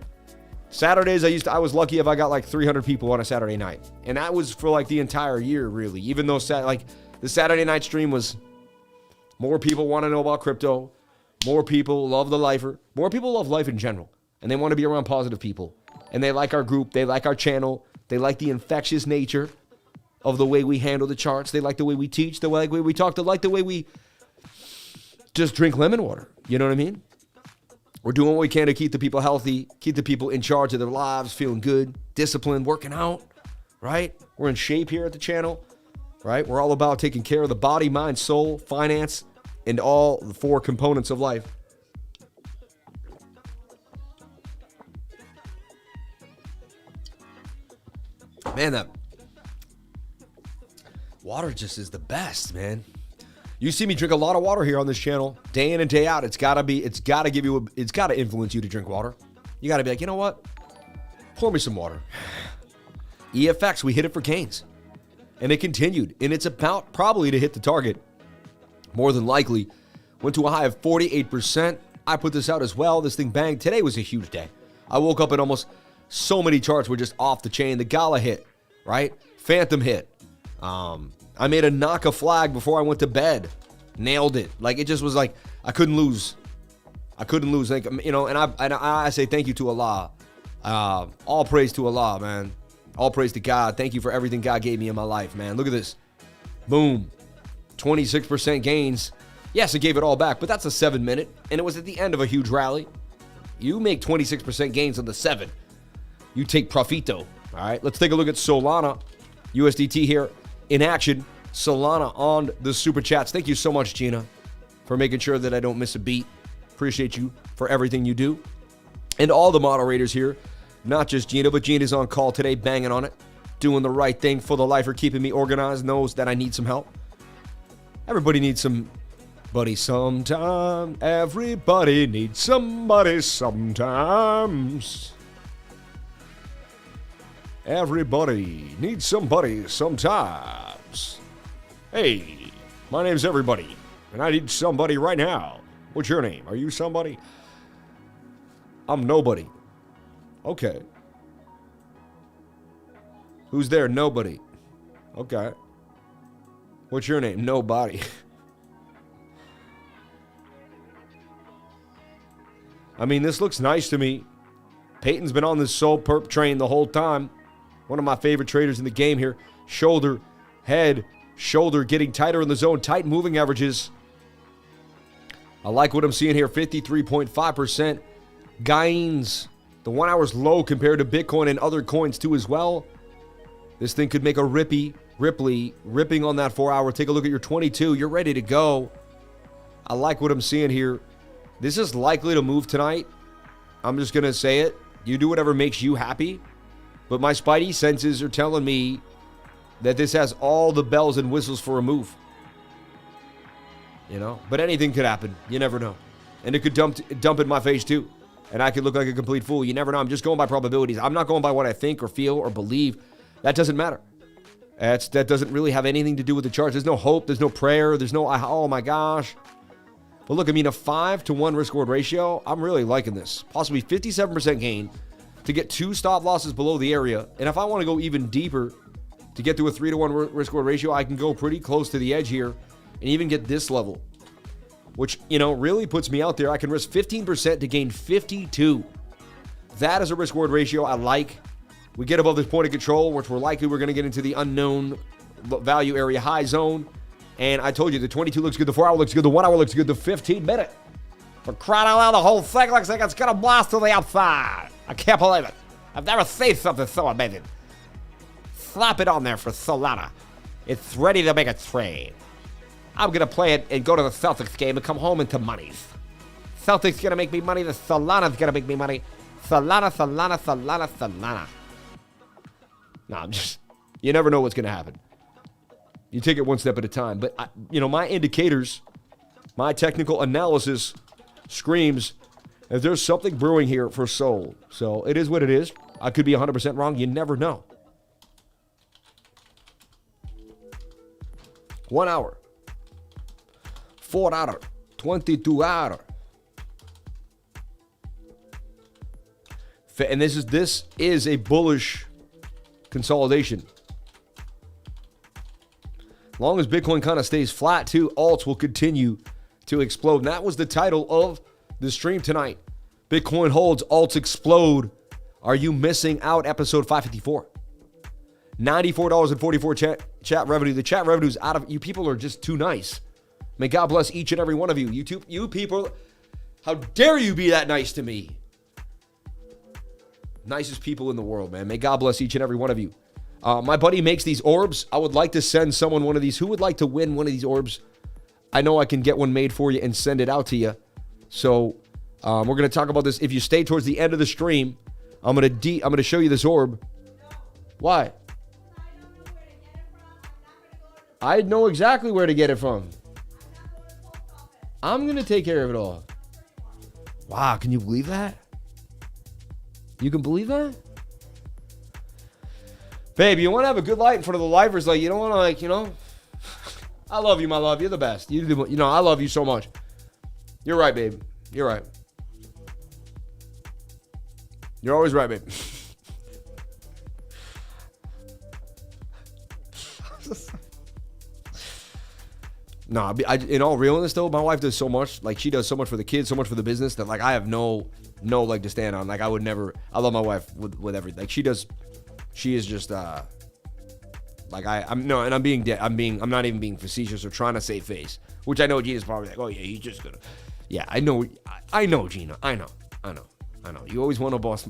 Saturdays, I was lucky if I got like 300 people on a Saturday night. And that was for like the entire year, really. Even though the Saturday night stream was more people want to know about crypto. More people love the lifer. More people love life in general. And they want to be around positive people. And they like our group. They like our channel. They like the infectious nature of the way we handle the charts. They like the way we teach. They like the way we talk. They like the way we just drink lemon water. You know what I mean? We're doing what we can to keep the people healthy, keep the people in charge of their lives, feeling good, disciplined, working out, right? We're in shape here at the channel, right? We're all about taking care of the body, mind, soul, finance, and all the 4 components of life. Man, that water just is the best, man. You see me drink a lot of water here on this channel, day in and day out. It's gotta influence you to drink water. You gotta be like, you know what? Pour me some water. EFX, we hit it for gains. And it continued. And it's about probably to hit the target. More than likely. Went to a high of 48%. I put this out as well. This thing banged. Today was a huge day. I woke up and almost so many charts were just off the chain. The Gala hit, right? Phantom hit. I made a NAKA flag before I went to bed. Nailed it. Like, it just was like, I couldn't lose. Like, you know, and I say thank you to Allah. All praise to Allah, man. All praise to God. Thank you for everything God gave me in my life, man. Look at this. Boom. 26% gains. Yes, it gave it all back, but that's a 7-minute, and it was at the end of a huge rally. You make 26% gains on the 7. You take profito. All right, let's take a look at Solana. USDT here in action. Solana on the super chats. Thank you so much, Gina, for making sure that I don't miss a beat. Appreciate you for everything you do. And all the moderators here, not just Gina, but Gina's on call today, banging on it, doing the right thing for the lifer, keeping me organized, knows that I need some help. Everybody needs somebody sometime. Everybody needs somebody sometimes. Everybody needs somebody sometimes. Hey, my name's Everybody, and I need somebody right now. What's your name? Are you somebody? I'm nobody. Okay. Who's there? Nobody. Okay. What's your name? Nobody. I mean, this looks nice to me. Peyton's been on this soul perp train the whole time. One of my favorite traders in the game here. Shoulder, head, shoulder getting tighter in the zone. Tight moving averages. I like what I'm seeing here. 53.5% gains. The 1 hour's low compared to Bitcoin and other coins too as well. This thing could make a ripping on that 4 hour. Take a look at your 22. You're ready to go. I like what I'm seeing here. This is likely to move tonight. I'm just going to say it. You do whatever makes you happy. But my spidey senses are telling me that this has all the bells and whistles for a move. You know? But anything could happen. You never know. And it could dump in my face too. and I could look like a complete fool. You never know. I'm just going by probabilities. I'm not going by what I think or feel or believe. That doesn't matter. That doesn't really have anything to do with the charts. There's no hope. There's no prayer. There's no, oh my gosh. But look, I mean, a 5-to-1 risk-reward ratio, I'm really liking this. Possibly 57% gain to get 2 stop losses below the area. And if I want to go even deeper to get to a 3-to-1 risk-reward ratio, I can go pretty close to the edge here and even get this level, which, really puts me out there. I can risk 15% to gain 52. That is a risk-reward ratio I like. We get above this point of control, which we're going to get into the unknown value area high zone. And I told you, the 22 looks good, the 4-hour looks good, the 1 hour looks good, the 15-minute. For crying out loud, the whole thing looks like it's going to blast to the outside. I can't believe it. I've never seen something so amazing. Slap it on there for Solana. It's ready to make a trade. I'm going to play it and go to the Celtics game and come home into monies. Celtics going to make me money. The Solana's going to make me money. Solana. No, I'm just, you never know what's going to happen. You take it one step at a time. But, my indicators, my technical analysis screams that there's something brewing here for Sol. So it is what it is. I could be 100% wrong. You never know. 1 hour. 4 hour. 22 hour. And this is a bullish consolidation. As long as Bitcoin kind of stays flat too, alts will continue to explode. And that was the title of the stream tonight. Bitcoin holds, alts explode. Are you missing out? Episode 554. $94.44 chat revenue. The chat revenue's out of you. People are just too nice. May God bless each and every one of you. You people, how dare you be that nice to me? Nicest people in the world, man. May God bless each and every one of you. My buddy makes these orbs. I would like to send someone one of these. Who would like to win one of these orbs? I know I can get one made for you and send it out to you. So we're going to talk about this. If you stay towards the end of the stream, I'm going to show you this orb. Why? I know exactly where to get it from. I'm going to take care of it all. Wow, can you believe that? You can believe that? Babe, you want to have a good light in front of the lifers, like, you don't want to, I love you, my love. You're the best. I love you so much. You're right, babe. You're right. You're always right, babe. No, in all realness, though, my wife does so much. Like, she does so much for the kids, so much for the business that, like, I have no leg to stand on. Like, I would never. I love my wife with everything. Like, she does. She is just like I'm not even being facetious or trying to save face, which I know Gina's probably like, oh yeah, he's just gonna. Yeah, I know Gina. I know. You always want to boss.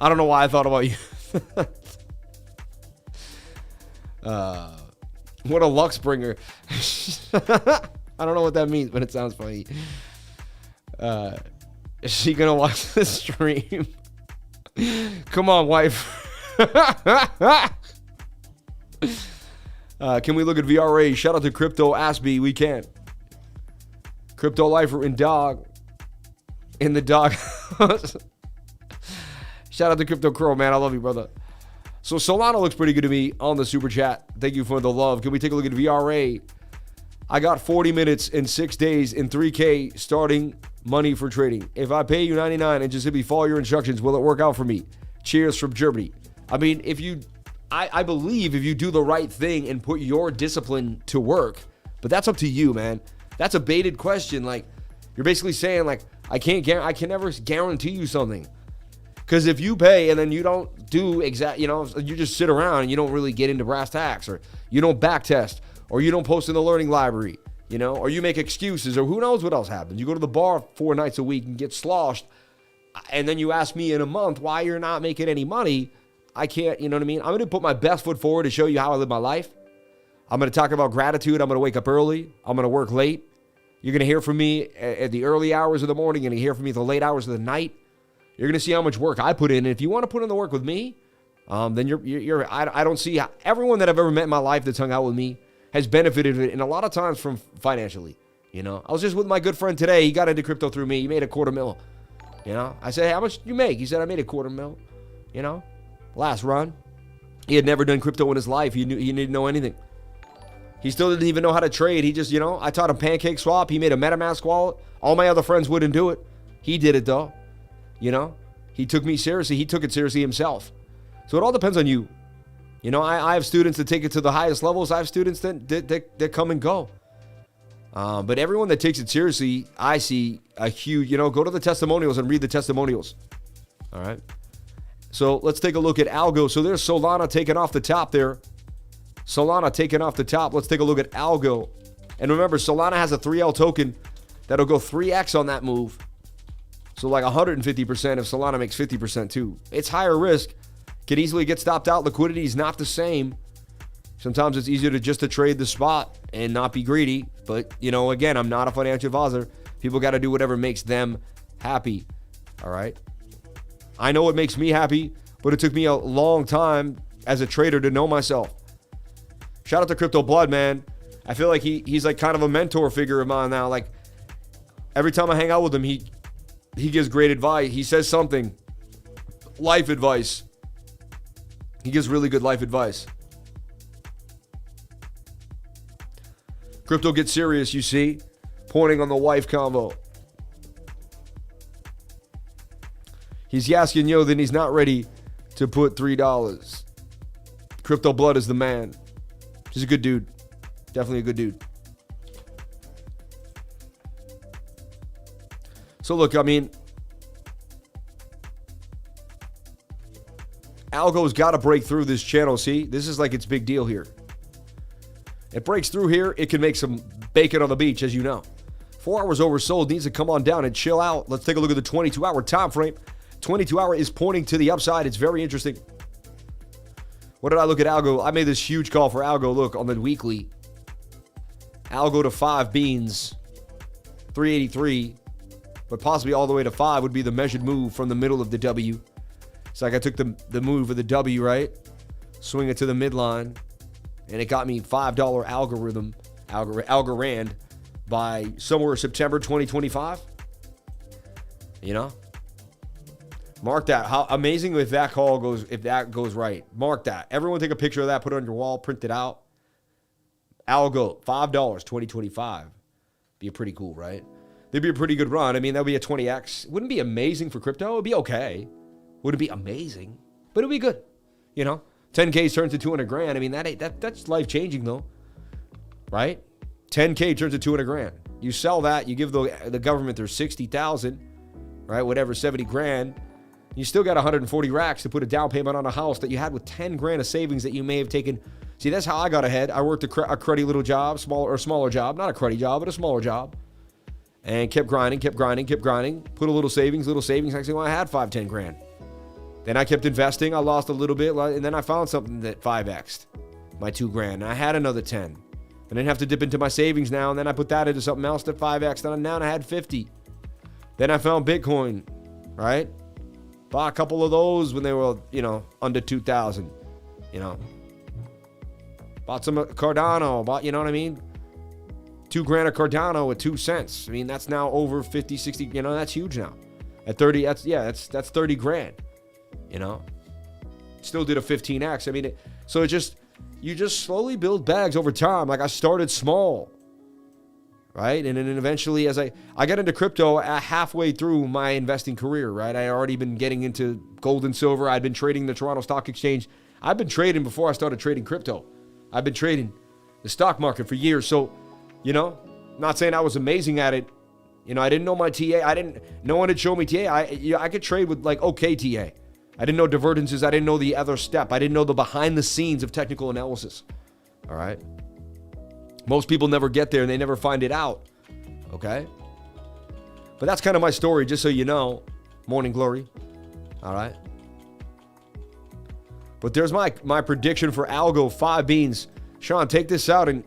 I don't know why I thought about you. What a Lux bringer. I don't know what that means, but it sounds funny. Is she gonna watch the stream? Come on, wife. Can we look at VRA? Shout out to Crypto Aspie. We can. Crypto Lifer and Dog. In the dog. Shout out to Crypto Crow, man. I love you, brother. So Solana looks pretty good to me on the super chat. Thank you for the love. Can we take a look at VRA? I got 40 minutes in 6 days in 3K starting money for trading. If I pay you 99 and just simply follow your instructions, will it work out for me? Cheers from Germany. I mean, I believe if you do the right thing and put your discipline to work, but that's up to you, man. That's a baited question. Like, you're basically saying, like, I can never guarantee you something. Because if you pay and then you don't do you just sit around and you don't really get into brass tacks, or you don't back test, or you don't post in the learning library, or you make excuses, or who knows what else happens. You go to the bar 4 nights a week and get sloshed, and then you ask me in a month why you're not making any money. I can't, you know what I mean? I'm going to put my best foot forward to show you how I live my life. I'm going to talk about gratitude. I'm going to wake up early. I'm going to work late. You're going to hear from me at the early hours of the morning. You're going to hear from me at the late hours of the night. You're going to see how much work I put in. And if you want to put in the work with me, then I don't see how everyone that I've ever met in my life that's hung out with me has benefited, and a lot of times from financially. You know, I was just with my good friend today. He got into crypto through me. He made $250,000. You know, I said, hey, how much did you make? He said, I made $250,000. You know, last run. He had never done crypto in his life. He didn't know anything. He still didn't even know how to trade. He just, you know, I taught him Pancake Swap. He made a MetaMask wallet. All my other friends wouldn't do it. He did it though. You know, he took me seriously. He took it seriously himself. So it all depends on you. You know, I have students that take it to the highest levels. I have students that come and go. But everyone that takes it seriously, I see a huge, you know, go to the testimonials and read the testimonials. All right. So let's take a look at ALGO. So there's Solana taking off the top there. Solana taking off the top. Let's take a look at ALGO. And remember, Solana has a 3L token that'll go 3x on that move. So like 150% if Solana makes 50% too. It's higher risk. Could easily get stopped out. Liquidity is not the same. Sometimes it's easier to trade the spot and not be greedy. But, you know, again, I'm not a financial advisor. People got to do whatever makes them happy. All right. I know what makes me happy, but it took me a long time as a trader to know myself. Shout out to Crypto Blood, man. I feel like he's like kind of a mentor figure of mine now. Like every time I hang out with him, he gives great advice. He says something, life advice. He gives really good life advice. Crypto gets serious, you see, pointing on the wife combo. He's asking yo, then he's not ready to put $3. Crypto Blood is the man. He's a good dude. Definitely a good dude. So look, I mean, ALGO's got to break through this channel. See, this is like its big deal here. It breaks through here, it can make some bacon on the beach, as you know. 4 hours oversold, needs to come on down and chill out. Let's take a look at the 22-hour time frame. 22-hour is pointing to the upside. It's very interesting. What did I look at ALGO? I made this huge call for ALGO. Look, on the weekly. ALGO to 5 beans. 383. But possibly all the way to 5 would be the measured move from the middle of the W. It's like I took the move of the W, right? Swing it to the midline. And it got me $5 Algorand by somewhere September 2025. You know? Mark that. How amazing if that call goes, if that goes right. Mark that. Everyone take a picture of that, put it on your wall, print it out. ALGO, $5, 2025. Be pretty cool, right? That'd be a pretty good run. I mean, that would be a 20x. Wouldn't be amazing for crypto. It'd be okay. Wouldn't be amazing, but it'd be good. You know, 10K turns to 200 grand. I mean, that's life changing though, right? 10K turns to 200 grand. You sell that, you give the government their 60,000, right? Whatever, 70 grand. You still got 140 racks to put a down payment on a house that you had with 10 grand of savings that you may have taken. See, that's how I got ahead. I worked a cruddy little job, smaller job, not a cruddy job, but a smaller job. And kept grinding. Put a little savings. Next thing I had 5-10 grand. Then I kept investing. I lost a little bit. And then I found something that 5x'd my 2 grand. And I had another 10. And I didn't have to dip into my savings now. And then I put that into something else that 5x'd. And now I had 50. Then I found Bitcoin, right? Bought a couple of those when they were, you know, under 2,000, you know. Bought some Cardano. You know what I mean? 2 grand of Cardano at 2 cents. I mean, that's now over 50, 60, you know, that's huge now. At 30, that's 30 grand, you know. Still did a 15x. I mean, you just slowly build bags over time. Like I started small, right? And then eventually as I got into crypto halfway through my investing career, right? I had already been getting into gold and silver. I'd been trading the Toronto Stock Exchange. I've been trading before I started trading crypto. I've been trading the stock market for years. So, you know, not saying I was amazing at it. You know, I didn't know my TA. No one had shown me TA. I could trade with like okay TA. I didn't know divergences. I didn't know the other step. I didn't know the behind the scenes of technical analysis. All right. Most people never get there and they never find it out. Okay. But that's kind of my story, just so you know. Morning glory. All right. But there's my prediction for ALGO 5 beans. Sean, take this out and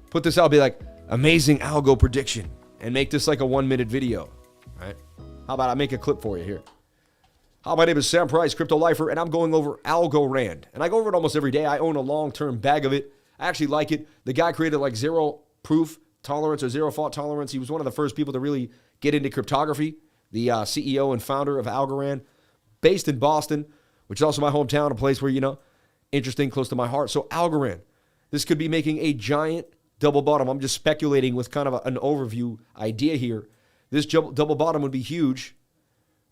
put this out. Be like, amazing ALGO prediction. And make this like a 1-minute video. All right. How about I make a clip for you here? Hi, my name is Sam Price, Crypto Lifer, and I'm going over Algorand. And I go over it almost every day. I own a long-term bag of it. I actually like it. The guy created like zero proof tolerance or zero fault tolerance. He was one of the first people to really get into cryptography, the CEO and founder of Algorand, based in Boston, which is also my hometown, a place where, interesting, close to my heart. So Algorand, this could be making a giant double bottom. I'm just speculating with kind of an overview idea here. This double bottom would be huge.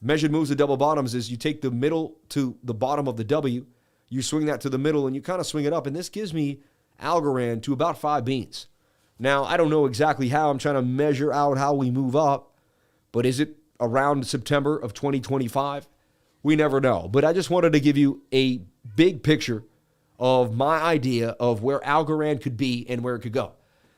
Measured moves of double bottoms is you take the middle to the bottom of the W, you swing that to the middle, and you kind of swing it up. And this gives me Algorand to about 5 beans. Now, I don't know exactly how. I'm trying to measure out how we move up. But is it around September of 2025? We never know. But I just wanted to give you a big picture of my idea of where Algorand could be and where it could go.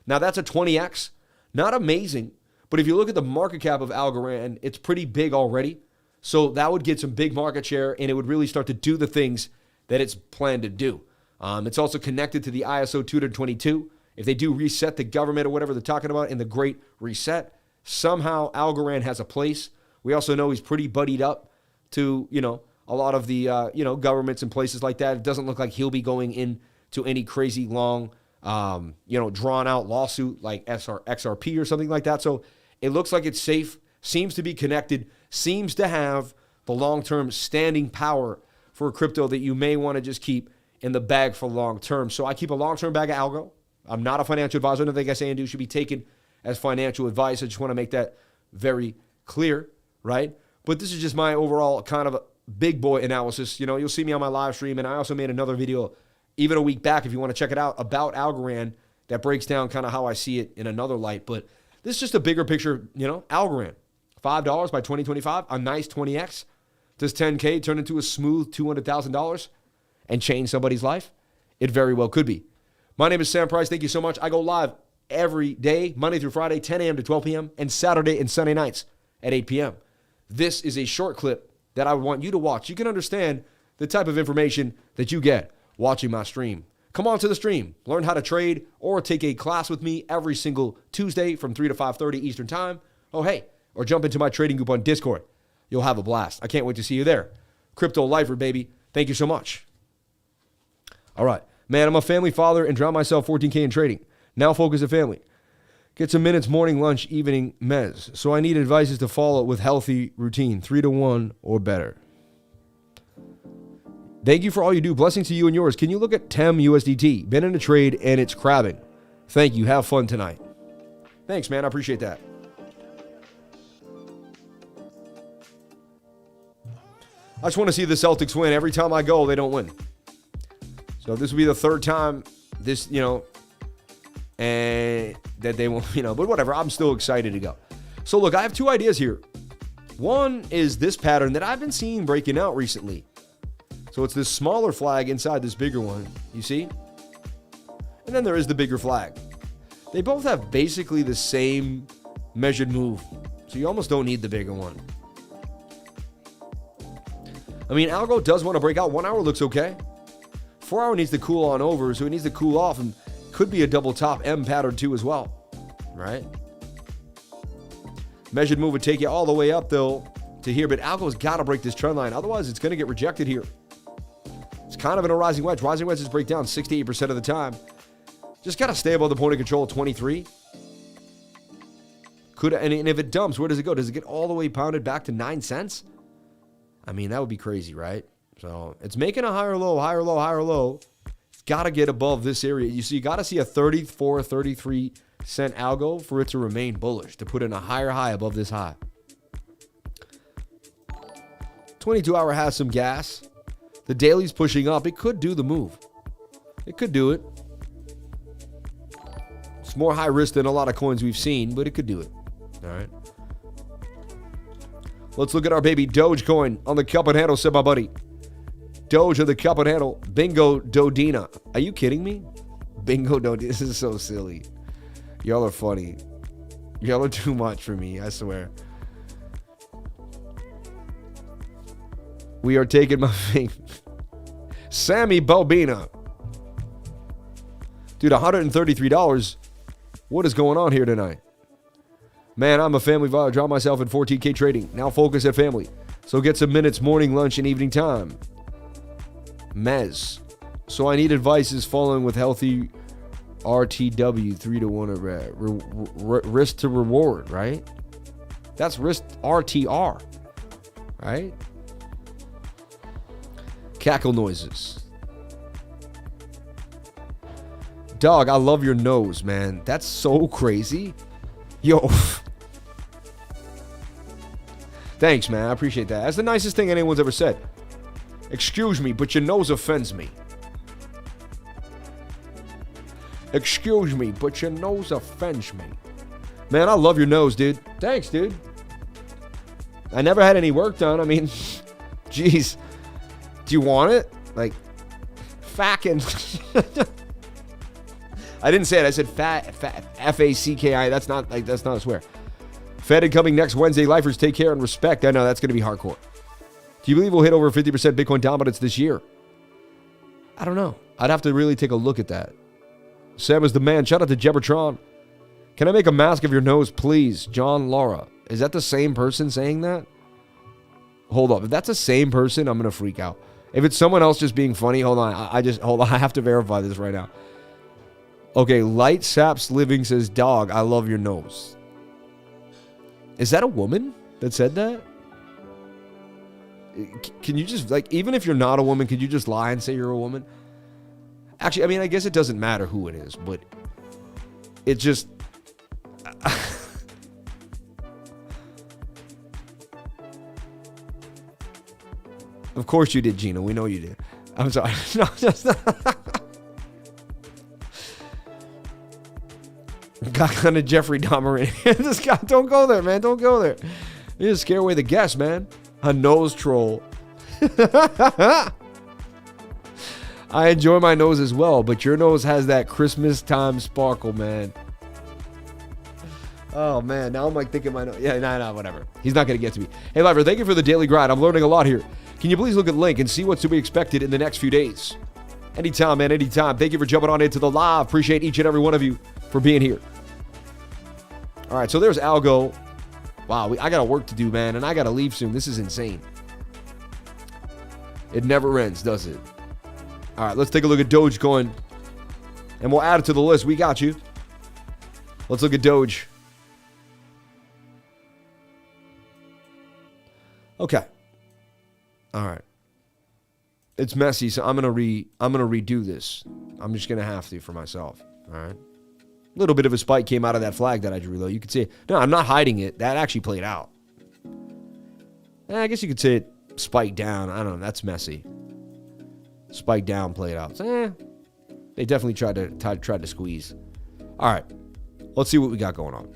Now, that's a 20x. Not amazing. But if you look at the market cap of Algorand, it's pretty big already. So that would get some big market share, and it would really start to do the things that it's planned to do. It's also connected to the ISO 222. If they do reset the government or whatever they're talking about in the Great Reset, somehow Algorand has a place. We also know he's pretty buddied up to, a lot of the, governments and places like that. It doesn't look like he'll be going into any crazy long, drawn out lawsuit like XRP or something like that. So it looks like it's safe, seems to be connected, seems to have the long-term standing power for a crypto that you may want to just keep in the bag for long-term. So I keep a long-term bag of Algo. I'm not a financial advisor. Nothing I say and do should be taken as financial advice. I just want to make that very clear, right? But this is just my overall kind of a big boy analysis. You'll see me on my live stream, and I also made another video even a week back if you want to check it out about Algorand that breaks down kind of how I see it in another light. But this is just a bigger picture, Algorand. $5 by 2025, a nice 20x. Does 10K turn into a smooth $200,000 and change somebody's life? It very well could be. My name is Sam Price. Thank you so much. I go live every day, Monday through Friday, 10 a.m. to 12 p.m., and Saturday and Sunday nights at 8 p.m. This is a short clip that I want you to watch. You can understand the type of information that you get watching my stream. Come on to the stream. Learn how to trade or take a class with me every single Tuesday from 3 to 5:30 Eastern Time. Oh, hey, or jump into my trading group on Discord. You'll have a blast. I can't wait to see you there. Crypto lifer, baby. Thank you so much. All right. Man, I'm a family father and drown myself 14K in trading. Now focus on family. Get some minutes morning, lunch, evening, mez. So I need advices to follow with healthy routine, 3 to 1 or better. Thank you for all you do. Blessings to you and yours. Can you look at TEM USDT? Been in a trade and it's crabbing. Thank you. Have fun tonight. Thanks, man. I appreciate that. I just want to see the Celtics win. Every time I go, they don't win. So this will be the third time this, and that they won't, but whatever. I'm still excited to go. So look, I have two ideas here. One is this pattern that I've been seeing breaking out recently. So it's this smaller flag inside this bigger one, you see? And then there is the bigger flag. They both have basically the same measured move. So you almost don't need the bigger one. I mean, Algo does want to break out. 1 hour looks okay. 4 hour needs to cool on over, so it needs to cool off, and could be a double top M pattern too as well, right? Measured move would take you all the way up, though, to here, but Algo's got to break this trend line. Otherwise, it's going to get rejected here. It's kind of in a rising wedge. Rising wedges break down 68% of the time. Just got to stay above the point of control at 23. And if it dumps, where does it go? Does it get all the way pounded back to 9 cents? I mean, that would be crazy, right? So it's making a higher low, higher low, higher low. It's got to get above this area. You got to see a 34, 33 cent algo for it to remain bullish, to put in a higher high above this high. 22-hour has some gas. The daily's pushing up. It could do the move. It could do it. It's more high risk than a lot of coins we've seen, but it could do it. All right. Let's look at our baby Doge coin on the cup and handle, said my buddy. Doge on the cup and handle. Bingo Dodina. Are you kidding me? Bingo Dodina. This is so silly. Y'all are funny. Y'all are too much for me, I swear. We are taking my thing. Sammy Bobina. Dude, $133. What is going on here tonight? Man, I'm a family father. Draw myself in 14K trading. Now focus at family. So get some minutes morning, lunch, and evening time. Mez. So I need advices following with healthy RTW 3-to-1 risk to reward, right? That's risk RTR, right? Cackle noises. Dog, I love your nose, man. That's so crazy. Yo. Thanks, man. I appreciate that. That's the nicest thing anyone's ever said. Excuse me, but your nose offends me. Excuse me, but your nose offends me. Man, I love your nose, dude. Thanks, dude. I never had any work done. I mean, jeez. Do you want it? Like, fackin'. I didn't say it. I said F-A-C-K-I. That's not a swear. Fed coming next Wednesday. Lifers, take care and respect. I know that's going to be hardcore. Do you believe we'll hit over 50% Bitcoin dominance this year? I don't know. I'd have to really take a look at that. Sam is the man. Shout out to Jebbertron. Can I make a mask of your nose, please? John Laura. Is that the same person saying that? Hold up. If that's the same person, I'm going to freak out. If it's someone else just being funny, hold on. Hold on. I have to verify this right now. Okay, Light Saps Living says, dog, I love your nose. Is that a woman that said that? Can you just, like, even if you're not a woman, could you just lie and say you're a woman? Actually, I mean, I guess it doesn't matter who it is, but it just... Of course you did, Gina. We know you did. I'm sorry. No, just... Got kind of Jeffrey Dahmer in. This guy, don't go there, man. Don't go there. You just scare away the guests, man. A nose troll. I enjoy my nose as well, but your nose has that Christmas time sparkle, man. Oh, man. Now I'm like thinking my nose. Yeah, nah, whatever. He's not going to get to me. Hey, Liver, thank you for the daily grind. I'm learning a lot here. Can you please look at the link and see what's to be expected in the next few days? Anytime, man. Anytime. Thank you for jumping on into the live. Appreciate each and every one of you for being here. All right, so there's ALGO. Wow, I got work to do, man, and I got to leave soon. This is insane. It never ends, does it? All right, let's take a look at Dogecoin, and we'll add it to the list. We got you. Let's look at Doge. Okay. All right. It's messy, so I'm gonna redo this. I'm just gonna have to for myself. All right. A little bit of a spike came out of that flag that I drew, though. You could see it. No, I'm not hiding it. That actually played out. I guess you could say it spiked down. I don't know. That's messy. Spike down, played out. They definitely tried to squeeze. All right. Let's see what we got going on.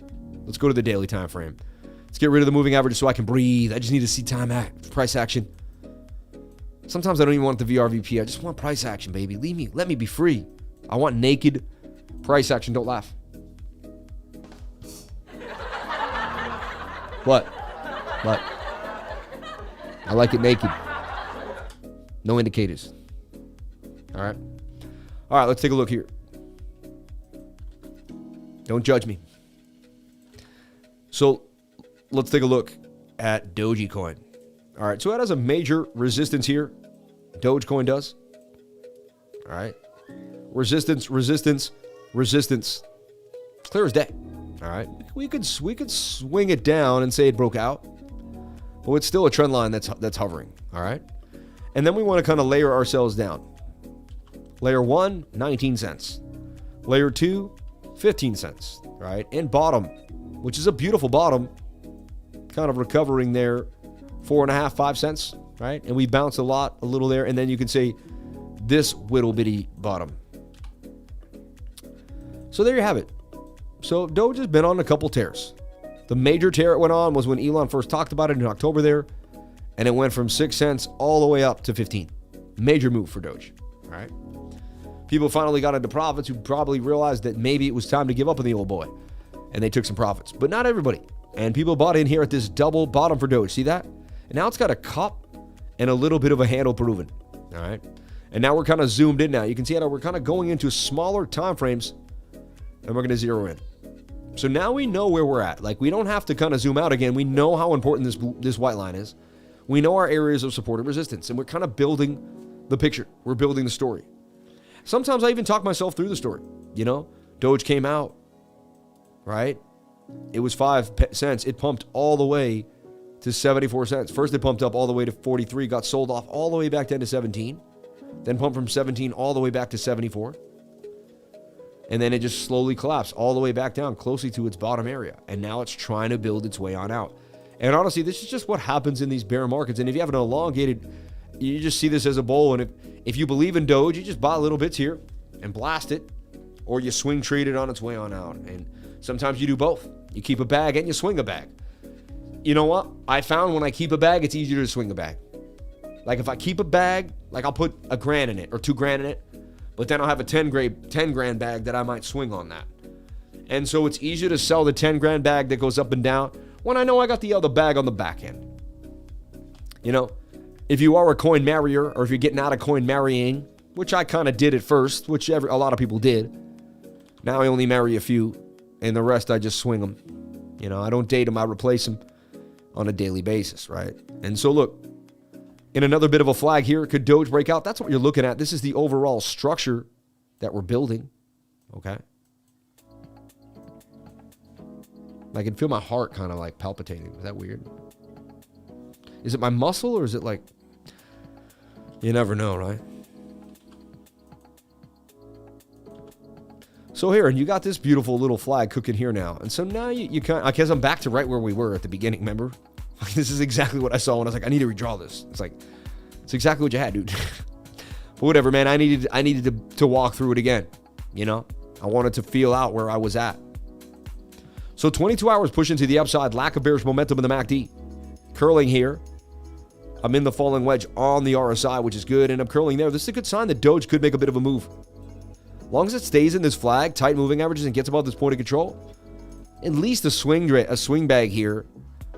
Let's go to the daily time frame. Let's get rid of the moving averages so I can breathe. I just need to see price action. Sometimes I don't even want the VRVP. I just want price action, baby. Leave me. Let me be free. I want naked price action. Don't laugh. What? I like it naked. No indicators. All right. All right, let's take a look here. Don't judge me. So let's take a look at Dogecoin. All right, so it has a major resistance here. Dogecoin does. All right. Resistance. Clear as day. All right. We could swing it down and say it broke out. But it's still a trend line that's hovering. All right. And then we want to kind of layer ourselves down. Layer 1, 19 cents. Layer 2, 15 cents. All right. And bottom, which is a beautiful bottom, kind of recovering there, 4.5, 5 cents. Right. And we bounced a little there. And then you can say this whittle bitty bottom. So there you have it. So Doge has been on a couple tears. The major tear it went on was when Elon first talked about it in October there, and it went from 6 cents all the way up to 15. Major move for Doge. All right. People finally got into profits who probably realized that maybe it was time to give up on the old boy, and they took some profits. But not everybody. And people bought in here at this double bottom for Doge. See that? And now it's got a cup and a little bit of a handle proven. All right. And now we're kind of zoomed in now. You can see how we're kind of going into smaller time frames, and we're going to zero in. So now we know where we're at. Like, we don't have to kind of zoom out again. We know how important this white line is. We know our areas of support and resistance, and we're kind of building the picture. We're building the story. Sometimes I even talk myself through the story. You know, Doge came out, right? It was 5 cents. It pumped all the way to 74 cents. First, it pumped up all the way to 43, got sold off all the way back down to 17, then pumped from 17 all the way back to 74. And then it just slowly collapsed all the way back down closely to its bottom area. And now it's trying to build its way on out. And honestly, this is just what happens in these bear markets. And if you have an elongated, you just see this as a bull. And if you believe in Doge, you just buy little bits here and blast it. Or you swing trade it on its way on out. And sometimes you do both. You keep a bag and you swing a bag. You know what? I found when I keep a bag, it's easier to swing a bag. Like if I keep a bag, like I'll put $1,000 in it or $2,000 in it. But then I'll have a 10 grand bag that I might swing on that. And so it's easier to sell the 10 grand bag that goes up and down when I know I got the other bag on the back end. You know, if you are a coin marrier or if you're getting out of coin marrying, which I kind of did at first, which a lot of people did. Now I only marry a few and the rest I just swing them. You know, I don't date them, I replace them on a daily basis, right? And so look, in another bit of a flag here, could Doge break out? That's what you're looking at. This is the overall structure that we're building, okay? I can feel my heart kind of like palpitating. Is that weird? Is it my muscle or is it like, you never know, right? So here, and you got this beautiful little flag cooking here now. And so now you kind of, I guess I'm back to right where we were at the beginning, remember? This is exactly what I saw when I was like, I need to redraw this. It's like, it's exactly what you had, dude. But whatever, man. I needed to walk through it again. You know, I wanted to feel out where I was at. So 22 hours pushing to the upside. Lack of bearish momentum in the MACD. Curling here. I'm in the falling wedge on the RSI, which is good. And I'm curling there. This is a good sign that Doge could make a bit of a move. As long as it stays in this flag, tight moving averages, and gets above this point of control, at least a swing bag here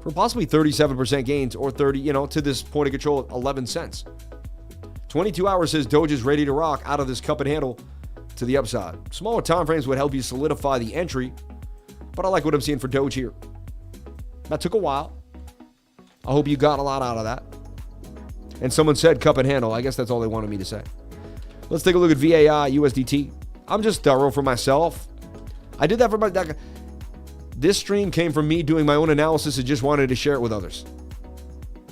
for possibly 37% gains or 30, you know, to this point of control at 11 cents. 22 hours says Doge is ready to rock out of this cup and handle to the upside. Smaller time frames would help you solidify the entry, but I like what I'm seeing for Doge here. That took a while. I hope you got a lot out of that. And someone said cup and handle. I guess that's all they wanted me to say. Let's take a look at VAI, USDT. I'm just thorough for myself. I did that for my... This stream came from me doing my own analysis and just wanted to share it with others.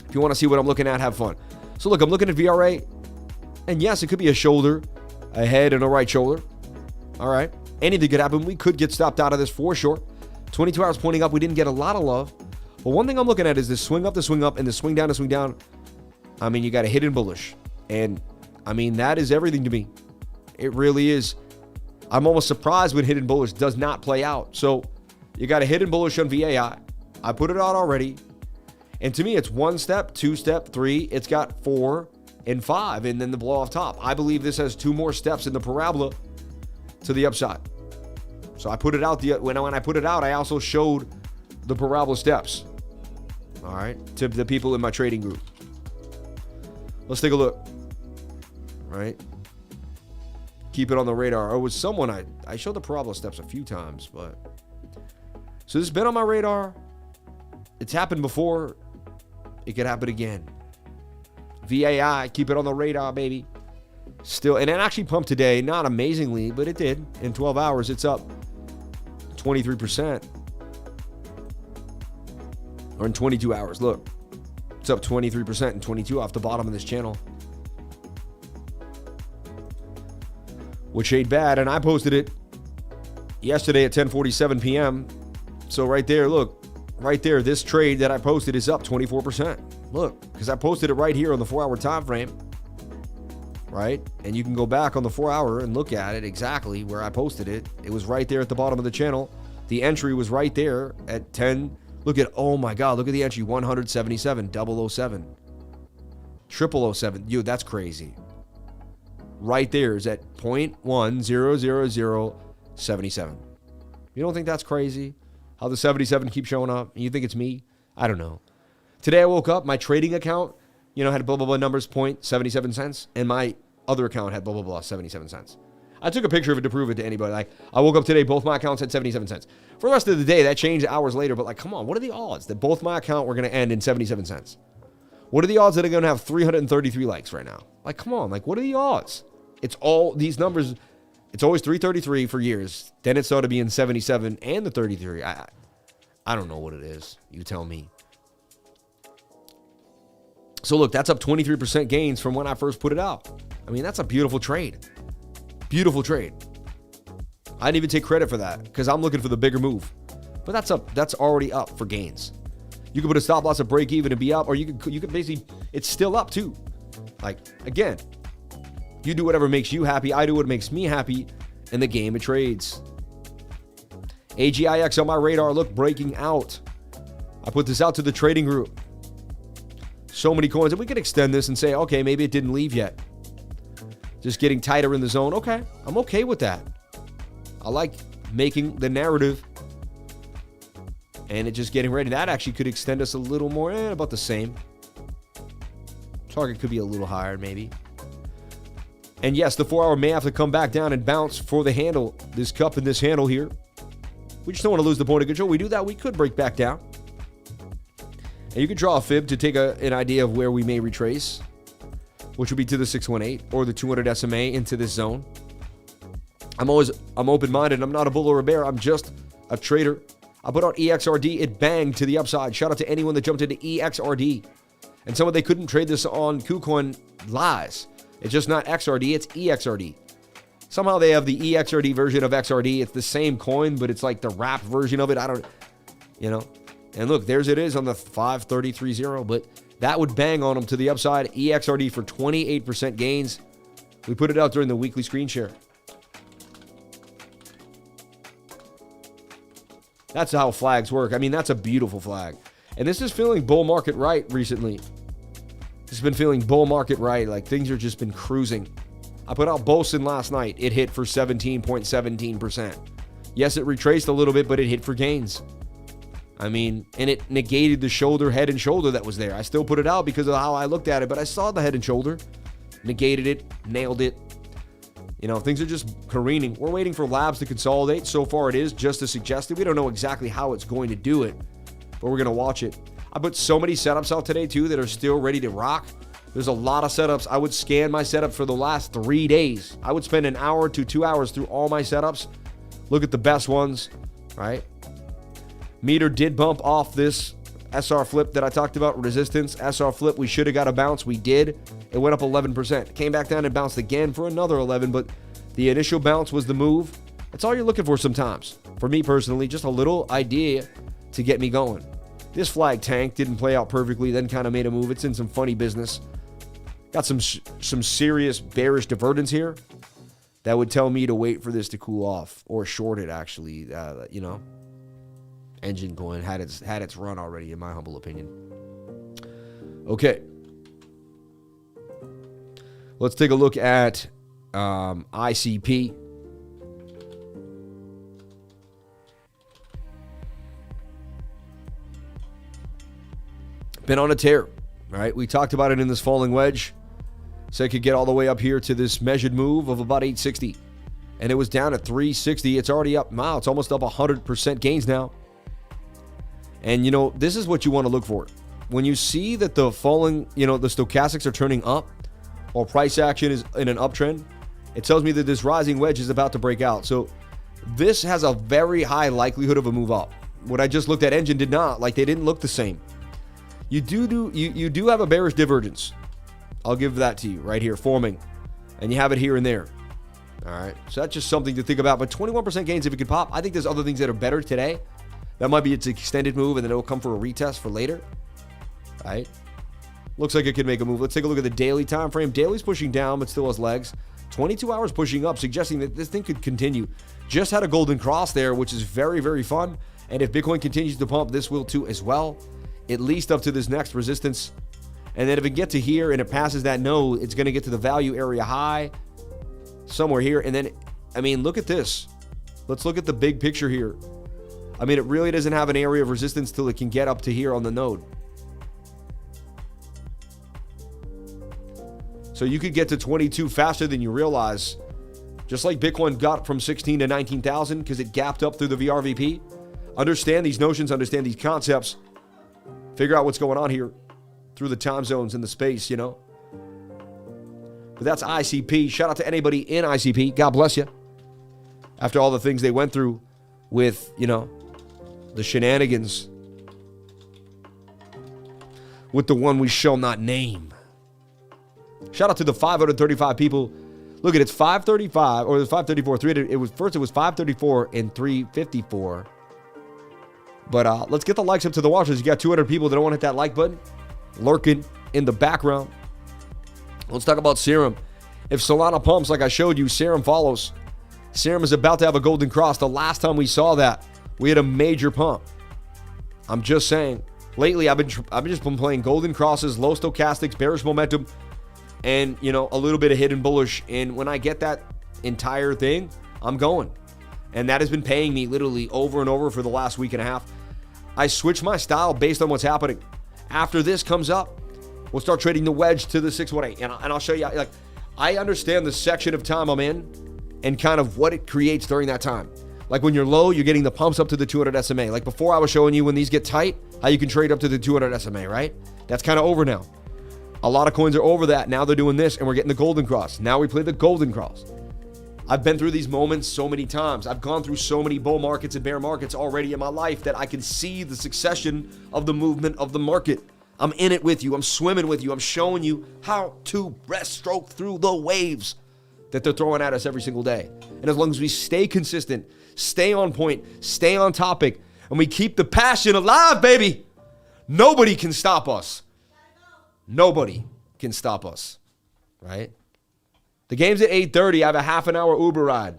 If you want to see what I'm looking at, have fun. So look, I'm looking at VRA. And yes, it could be a shoulder, a head, and a right shoulder. All right. Anything could happen. We could get stopped out of this for sure. 22 hours pointing up. We didn't get a lot of love. But one thing I'm looking at is this swing up, and the swing down to swing down. I mean, you got a hidden bullish. And, I mean, that is everything to me. It really is. I'm almost surprised when hidden bullish does not play out. So, you got a hidden bullish on VAI. I put it out already. And to me, it's 1 step, 2 step, 3. It's got 4 and 5, and then the blow off top. I believe this has 2 more steps in the parabola to the upside. So I put it out. When I put it out, I also showed the parabola steps. All right, to the people in my trading group. Let's take a look. All right. Keep it on the radar. Or was someone, I showed the parabola steps a few times, but... So this has been on my radar. It's happened before. It could happen again. VAI, keep it on the radar, baby. Still, and it actually pumped today. Not amazingly, but it did. In 12 hours, it's up 23%. Or in 22 hours, look. It's up 23% in 22 off the bottom of this channel. Which ain't bad, and I posted it yesterday at 10:47 p.m. So right there, look, right there, this trade that I posted is up 24%. Look, because I posted it right here on the 4-hour time frame, right? And you can go back on the 4-hour and look at it exactly where I posted it. It was right there at the bottom of the channel. The entry was right there at 10. Look at, oh my God, look at the entry, 177, 007, 0007. Dude, that's crazy. Right there is at 0.1000077. You don't think that's crazy? How the 77 keeps showing up? And you think it's me? I don't know. Today I woke up, my trading account, had blah, blah, blah numbers, 0.77 cents. And my other account had blah, blah, blah, 77 cents. I took a picture of it to prove it to anybody. Like, I woke up today, both my accounts had 77 cents. For the rest of the day, that changed hours later. But like, come on, what are the odds that both my account were going to end in 77 cents? What are the odds that I'm going to have 333 likes right now? Like, come on, like, what are the odds? It's all, these numbers, It's always 333 for years. Then it started being 77 and the 33. I don't know what it is. You tell me. So look, that's up 23% gains from when I first put it out. I mean, that's a beautiful trade. Beautiful trade. I didn't even take credit for that because I'm looking for the bigger move. But that's up. That's already up for gains. You can put a stop loss at break even and be up, or you could basically, it's still up too. Like, again, you do whatever makes you happy. I do what makes me happy in the game of trades. AGIX on my radar. Look, breaking out. I put this out to the trading group. So many coins. And we could extend this and say, okay, maybe it didn't leave yet. Just getting tighter in the zone. Okay, I'm okay with that. I like making the narrative. And it just getting ready. That actually could extend us a little more. About the same. Target could be a little higher, maybe. And yes, the 4 hour may have to come back down and bounce for the handle. This cup and this handle here. We just don't want to lose the point of control. We do that, we could break back down. And you could draw a fib to take an idea of where we may retrace, which would be to the 618 or the 200 SMA into this zone. I'm open-minded. I'm not a bull or a bear. I'm just a trader. I put out EXRD. It banged to the upside. Shout out to anyone that jumped into EXRD. And someone they couldn't trade this on KuCoin lies. It's just not XRD. It's EXRD. Somehow they have the EXRD version of XRD. It's the same coin, but it's like the wrapped version of it. I don't, And look, there's it is on the 5330. But that would bang on them to the upside. EXRD for 28% gains. We put it out during the weekly screen share. That's how flags work. I mean, that's a beautiful flag. And this is feeling bull market right recently. It's been feeling bull market right. Like things are just been cruising. I put out BOSON last night. It hit for 17.17%. Yes, it retraced a little bit, but it hit for gains. I mean, and it negated the head and shoulder that was there. I still put it out because of how I looked at it, but I saw the head and shoulder. Negated it, nailed it. Things are just careening. We're waiting for labs to consolidate. So far it is just as suggested. We don't know exactly how it's going to do it, but we're going to watch it. I put so many setups out today too that are still ready to rock. There's a lot of setups. I would scan my setup for the last 3 days. I would spend an hour to 2 hours through all my setups. Look at the best ones, right? Meter did bump off this SR flip that I talked about, resistance. SR flip, we should have got a bounce. We did. It went up 11%. Came back down and bounced again for another 11, but the initial bounce was the move. That's all you're looking for sometimes. For me personally, just a little idea to get me going. This flag tanked, didn't play out perfectly, then kind of made a move. It's in some funny business. Got some serious bearish divergence here that would tell me to wait for this to cool off or short it actually, Engine coin had its run already, in my humble opinion. Okay. Let's take a look at ICP. Been on a tear, right? We talked about it in this falling wedge. So it could get all the way up here to this measured move of about 860. And it was down at 360. It's already up. Wow, it's almost up 100% gains now. And, this is what you want to look for. When you see that the falling, the stochastics are turning up or price action is in an uptrend, it tells me that this rising wedge is about to break out. So this has a very high likelihood of a move up. What I just looked at, Engine did not. Like, they didn't look the same. You do have a bearish divergence. I'll give that to you right here, forming. And you have it here and there. All right. So that's just something to think about. But 21% gains if it could pop. I think there's other things that are better today. That might be its extended move, and then it'll come for a retest for later. All right. Looks like it could make a move. Let's take a look at the daily time frame. Daily's pushing down, but still has legs. 22 hours pushing up, suggesting that this thing could continue. Just had a golden cross there, which is very, very fun. And if Bitcoin continues to pump, this will too as well. At least up to this next resistance. And then if it gets to here and it passes that node, it's going to get to the value area high somewhere here. And then, look at this. Let's look at the big picture here. It really doesn't have an area of resistance till it can get up to here on the node. So you could get to 22 faster than you realize. Just like Bitcoin got from 16 to 19,000 because it gapped up through the VRVP. Understand these notions, understand these concepts. Figure out what's going on here through the time zones in the space, But that's ICP. Shout out to anybody in ICP. God bless you. After all the things they went through with, you know, the shenanigans with the one we shall not name. Shout out to the 535 people. Look at it, it's 535 or it was 534. It was 534 and 354. But let's get the likes up to the watchers. You got 200 people that don't want to hit that like button lurking in the background. Let's talk about Serum. If Solana pumps like I showed you, Serum follows. Serum is about to have a golden cross. The last time we saw that, we had a major pump. I'm just saying. Lately, I've just been playing golden crosses, low stochastics, bearish momentum, and, you know, a little bit of hidden bullish. And when I get that entire thing, I'm going. And that has been paying me literally over and over for the last week and a half. I switch my style based on what's happening. After this comes up, we'll start trading the wedge to the 618. And I'll show you, like, I understand the section of time I'm in and kind of what it creates during that time. Like when you're low, you're getting the pumps up to the 200 SMA. Like before I was showing you when these get tight, how you can trade up to the 200 SMA, right? That's kind of over now. A lot of coins are over that. Now they're doing this and we're getting the golden cross. Now we play the golden cross. I've been through these moments so many times. I've gone through so many bull markets and bear markets already in my life that I can see the succession of the movement of the market. I'm in it with you. I'm swimming with you. I'm showing you how to breaststroke through the waves that they're throwing at us every single day. And as long as we stay consistent, stay on point, stay on topic, and we keep the passion alive, baby, nobody can stop us. Nobody can stop us, right? The game's at 8:30. I have a half an hour Uber ride.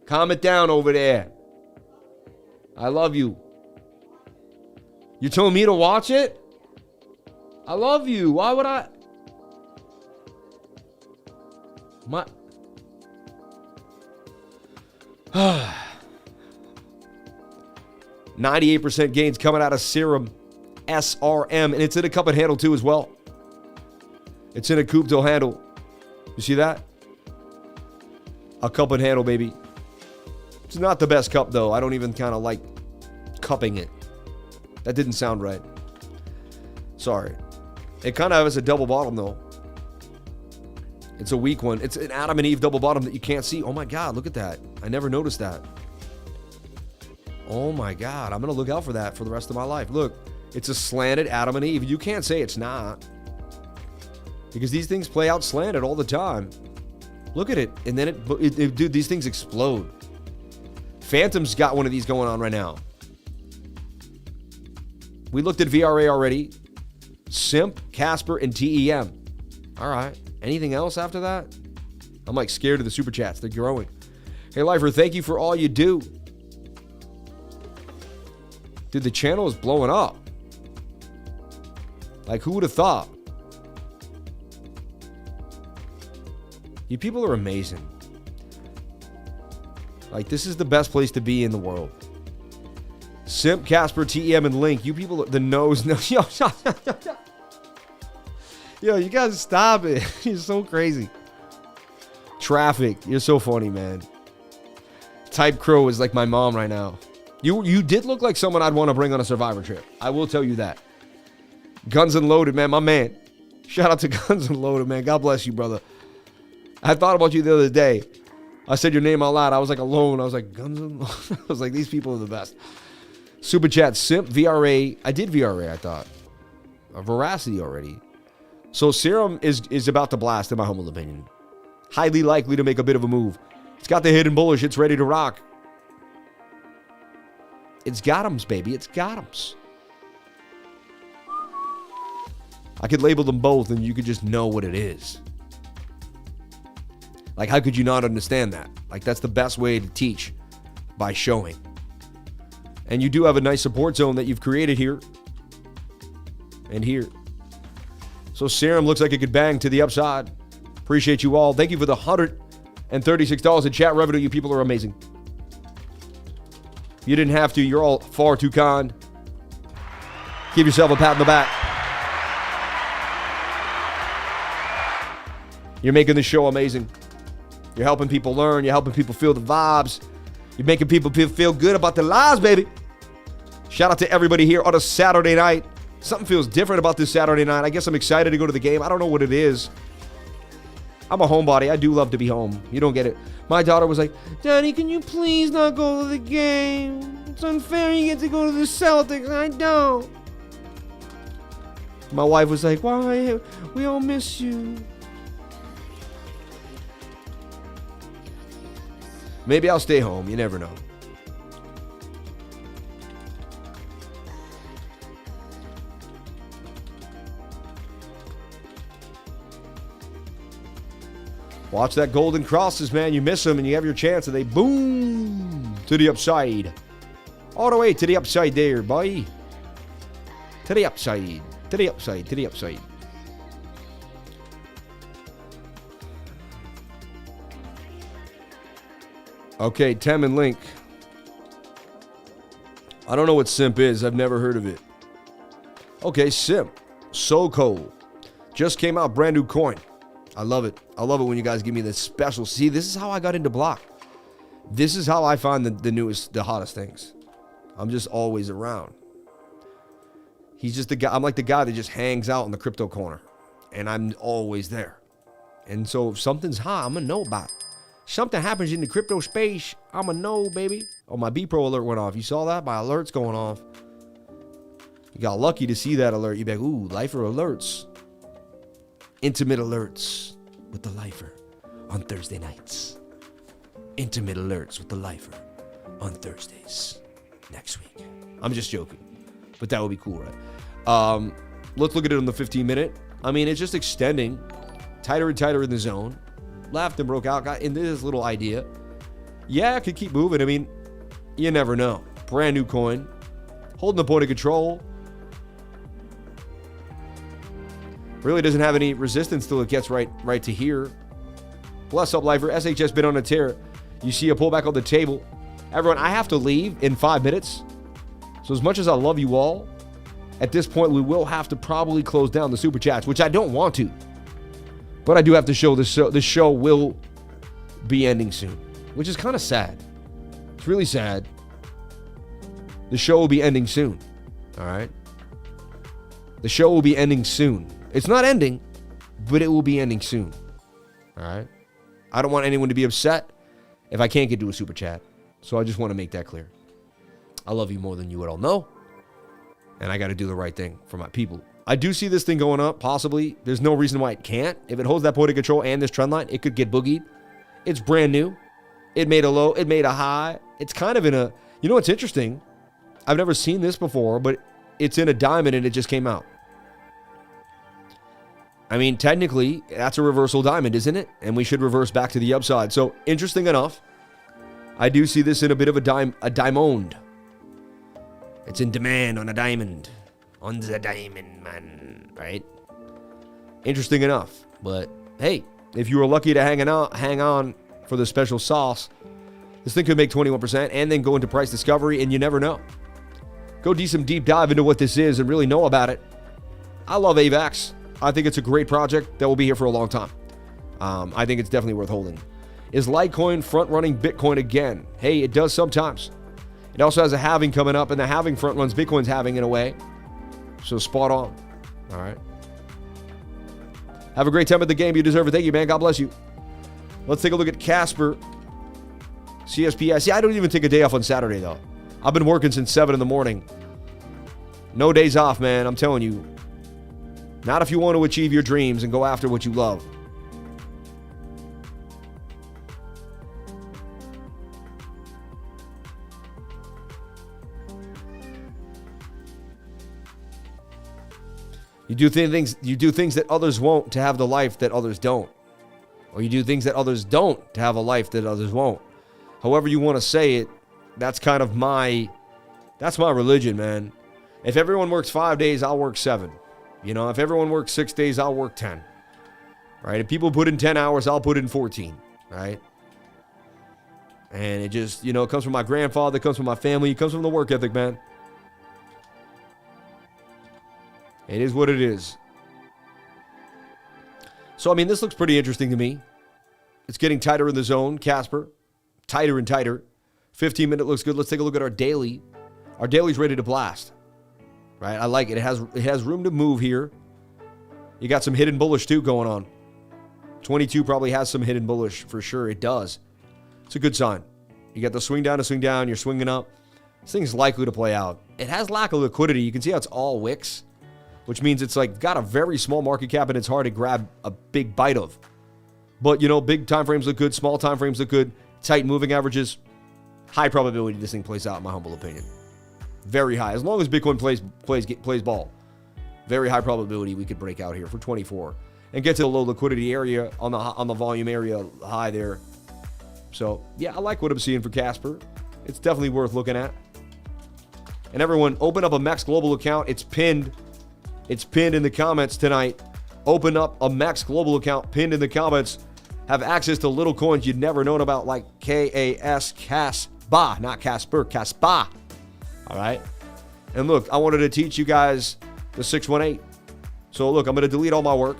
Calm it down over there. I love you. You're telling me to watch it? I love you. Why would I? 98% gains coming out of Serum SRM, and it's in a cup and handle too as well. It's in a coupe till handle. You see that? A cup and handle, baby. It's not the best cup though. I don't even kind of like cupping it. That didn't sound right. Sorry. It kind of has a double bottom though. It's a weak one. It's an Adam and Eve double bottom that you can't see. Oh my God, look at that. I never noticed that. Oh my God, I'm going to look out for that for the rest of my life. Look, it's a slanted Adam and Eve. You can't say it's not. Because these things play out slanted all the time. Look at it. And then dude, these things explode. Phantom's got one of these going on right now. We looked at VRA already. SIMP, Casper, and TEM. All right. Anything else after that? I'm like scared of the super chats. They're growing. Hey, Lifer, thank you for all you do. Dude, the channel is blowing up. Like, who would have thought? You people are amazing. Like, this is the best place to be in the world. Simp, Casper, TEM, and Link. You people, the nose. No, yo, you guys stop it. You're so crazy. Traffic. You're so funny, man. Type Crow is like my mom right now. You did look like someone I'd want to bring on a Survivor trip. I will tell you that. Guns and Loaded, man. My man. Shout out to Guns and Loaded, man. God bless you, brother. I thought about you the other day. I said your name out loud. I was like alone. I was like, Guns and Loaded. I was like, these people are the best. Super Chat, Simp, VRA. I did VRA, I thought. Veracity already. So Serum is about to blast, in my humble opinion. Highly likely to make a bit of a move. It's got the hidden bullish. It's ready to rock. It's Gotham's, baby. It's Gotham's. I could label them both and you could just know what it is. Like, how could you not understand that? Like, that's the best way to teach, by showing. And you do have a nice support zone that you've created here and here. So Serum looks like it could bang to the upside. Appreciate you all. Thank you for the $136 in chat revenue. You people are amazing. You didn't have to. You're all far too kind. Give yourself a pat on the back. You're making this show amazing. You're helping people learn. You're helping people feel the vibes. You're making people feel good about their lives, baby. Shout out to everybody here on a Saturday night. Something feels different about this Saturday night. I guess I'm excited to go to the game. I don't know what it is. I'm a homebody. I do love to be home. You don't get it. My daughter was like, Daddy, can you please not go to the game? It's unfair you get to go to the Celtics. I don't. My wife was like, why? We all miss you. Maybe I'll stay home. You never know. Watch that golden crosses, man. You miss them and you have your chance and they boom to the upside. All the way to the upside there, boy. To the upside. To the upside. To the upside. Okay, Tem and Link. I don't know what SIMP is. I've never heard of it. Okay, SIMP. So cool. Just came out, brand new coin. I love it. I love it when you guys give me this special. See, this is how I got into block. This is how I find the newest, the hottest things. I'm just always around. He's just the guy. I'm like the guy that just hangs out in the crypto corner. And I'm always there. And so if something's hot, I'm going to know about it. Something happens in the crypto space, I'm going to know, baby. Oh, my B-Pro alert went off. You saw that? My alert's going off. You got lucky to see that alert. You'd be like, ooh, lifer alerts. Intimate alerts with the lifer on Thursday nights. Intimate alerts with the lifer on Thursdays next week. I'm just joking, but that would be cool, right? Let's look at it on the 15-minute. I mean, it's just extending tighter and tighter in the zone. Left and broke out. Got into this little idea. Yeah, it could keep moving. I mean, you never know. Brand new coin. Holding the point of control. Really doesn't have any resistance till it gets right to here. Bless up, lifer. SHS been on a tear. You see a pullback on the table. Everyone, I have to leave in 5 minutes. So as much as I love you all, at this point, we will have to probably close down the super chats, which I don't want to. But I do have to show this show. This show will be ending soon, which is kind of sad. It's really sad. The show will be ending soon. All right. The show will be ending soon. It's not ending, but it will be ending soon. All right. I don't want anyone to be upset if I can't get to a super chat. So I just want to make that clear. I love you more than you would all know. And I got to do the right thing for my people. I do see this thing going up, possibly. There's no reason why it can't. If it holds that point of control and this trend line, it could get boogied. It's brand new. It made a low. It made a high. It's kind of in a... You know what's interesting? I've never seen this before, but it's in a diamond and it just came out. I mean, technically, that's a reversal diamond, isn't it? And we should reverse back to the upside. So, interesting enough, I do see this in a bit of a diamond. It's in demand on a diamond. On the diamond, man. Right? Interesting enough. But, hey, if you were lucky to hang on for the special sauce, this thing could make 21% and then go into price discovery, and you never know. Go do some deep dive into what this is and really know about it. I love AVAX. I think it's a great project that will be here for a long time. I think it's definitely worth holding. Is Litecoin front-running Bitcoin again? Hey, it does sometimes. It also has a halving coming up, and the halving front-runs Bitcoin's halving in a way. So spot on. All right. Have a great time at the game. You deserve it. Thank you, man. God bless you. Let's take a look at Casper. CSPR. See, I don't even take a day off on Saturday, though. I've been working since 7 in the morning. No days off, man. I'm telling you. Not if you want to achieve your dreams and go after what you love. You do things that others won't to have the life that others don't. Or you do things that others don't to have a life that others won't. However you want to say it, that's kind of that's my religion, man. If everyone works 5 days, I'll work 7. You know, if everyone works 6 days, I'll work 10. Right? If people put in 10 hours, I'll put in 14. Right? And it just, you know, it comes from my grandfather, it comes from my family, it comes from the work ethic, man. It is what it is. So, I mean, this looks pretty interesting to me. It's getting tighter in the zone, Casper. Tighter and tighter. 15-minute looks good. Let's take a look at our daily. Our daily's ready to blast. Right? I like it. It has room to move here. You got some hidden bullish too going on. 22 probably has some hidden bullish for sure. It does. It's a good sign. You got the swing down to swing down. You're swinging up. This thing's likely to play out. It has lack of liquidity. You can see how it's all wicks, which means it's like got a very small market cap and it's hard to grab a big bite of. But, you know, big time frames look good. Small time frames look good. Tight moving averages. High probability this thing plays out, in my humble opinion. Very high. As long as Bitcoin plays ball. Very high probability we could break out here for 24 and get to the low liquidity area on the volume area high there. So, yeah, I like what I'm seeing for Casper. It's definitely worth looking at. And everyone, open up a Max Global account. It's pinned. It's pinned in the comments tonight. Open up a Max Global account, pinned in the comments. Have access to little coins you'd never known about, like Caspa, not Casper, Caspa. All right? And look, I wanted to teach you guys the 618. So look, I'm going to delete all my work.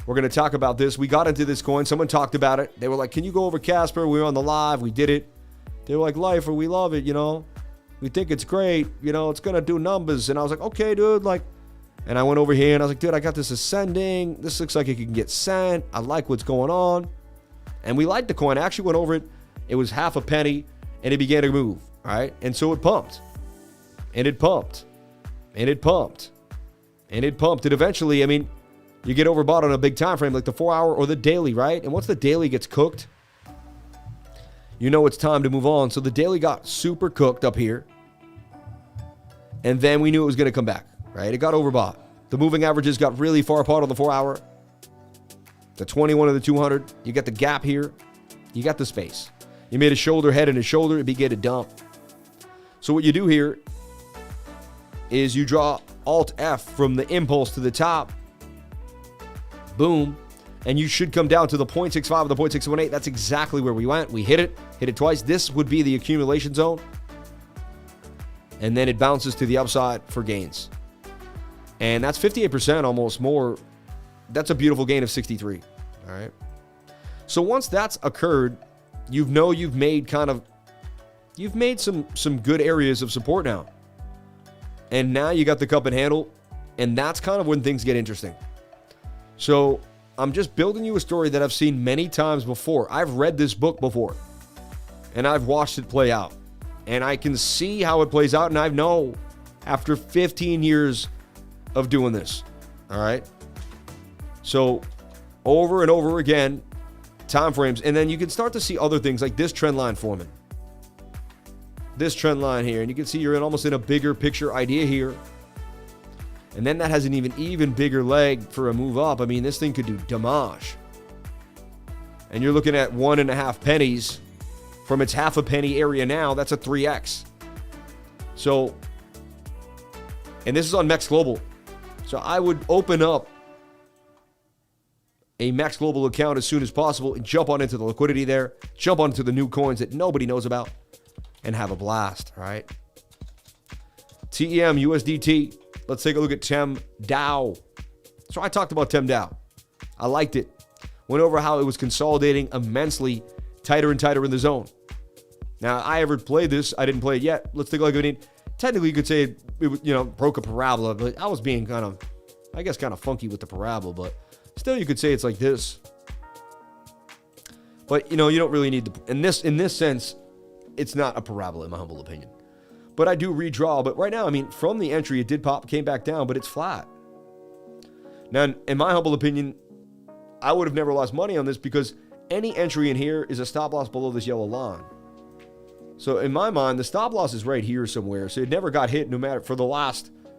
We're going to talk about this. We got into this coin. Someone talked about it. They were like, can you go over Casper? We were on the live. We did it. They were like, Lifer, we love it, you know. We think it's great. You know, it's going to do numbers. And I was like, okay, dude. Like, and I went over here and I was like, dude, I got this ascending. This looks like it can get sent. I like what's going on. And we liked the coin. I actually went over it. It was half a penny and it began to move. All right. And so it pumped. And it pumped. And it pumped. And it pumped. And eventually, I mean, you get overbought on a big time frame like the 4 hour or the daily, right? And once the daily gets cooked, you know it's time to move on. So the daily got super cooked up here. And then we knew it was going to come back, right? It got overbought. The moving averages got really far apart on the 4 hour. The 21 of the 200. You got the gap here. You got the space. You made a shoulder, head, and a shoulder. It began to dump. So what you do here is you draw Alt F from the impulse to the top. Boom. And you should come down to the 0.65 of the 0.618. That's exactly where we went. We hit it twice. This would be the accumulation zone. And then it bounces to the upside for gains. And that's 58%, almost more. That's a beautiful gain of 63. All right. So once that's occurred, you've made some good areas of support now. And now you got the cup and handle. And that's kind of when things get interesting. So I'm just building you a story that I've seen many times before. I've read this book before. And I've watched it play out. And I can see how it plays out. And I know after 15 years of doing this. All right. So over and over again, time frames. And then you can start to see other things like this trend line forming. This trend line here. And you can see you're almost in a bigger picture idea here. And then that has an even bigger leg for a move up. I mean, this thing could do damage. And you're looking at 1.5 pennies from its half a penny area now. That's a 3x. So, and this is on Max Global. So I would open up a Max Global account as soon as possible and jump on into the liquidity there. Jump onto the new coins that nobody knows about and have a blast, all right? TEM, USDT. Let's take a look at Tem Dow. So I talked about Tem Dow. I liked it. Went over how it was consolidating immensely, tighter and tighter in the zone. Now, I ever played this. I didn't play it yet. Let's take a look at it. Technically, you could say it broke a parabola, but I was being kind of funky with the parabola, but still you could say it's like this. But, you don't really need in this sense, it's not a parabola in my humble opinion. But I do redraw. But right now, I mean, from the entry, it did pop, came back down, but it's flat. Now, in my humble opinion, I would have never lost money on this because any entry in here is a stop loss below this yellow line. So in my mind, the stop loss is right here somewhere. So it never got hit no matter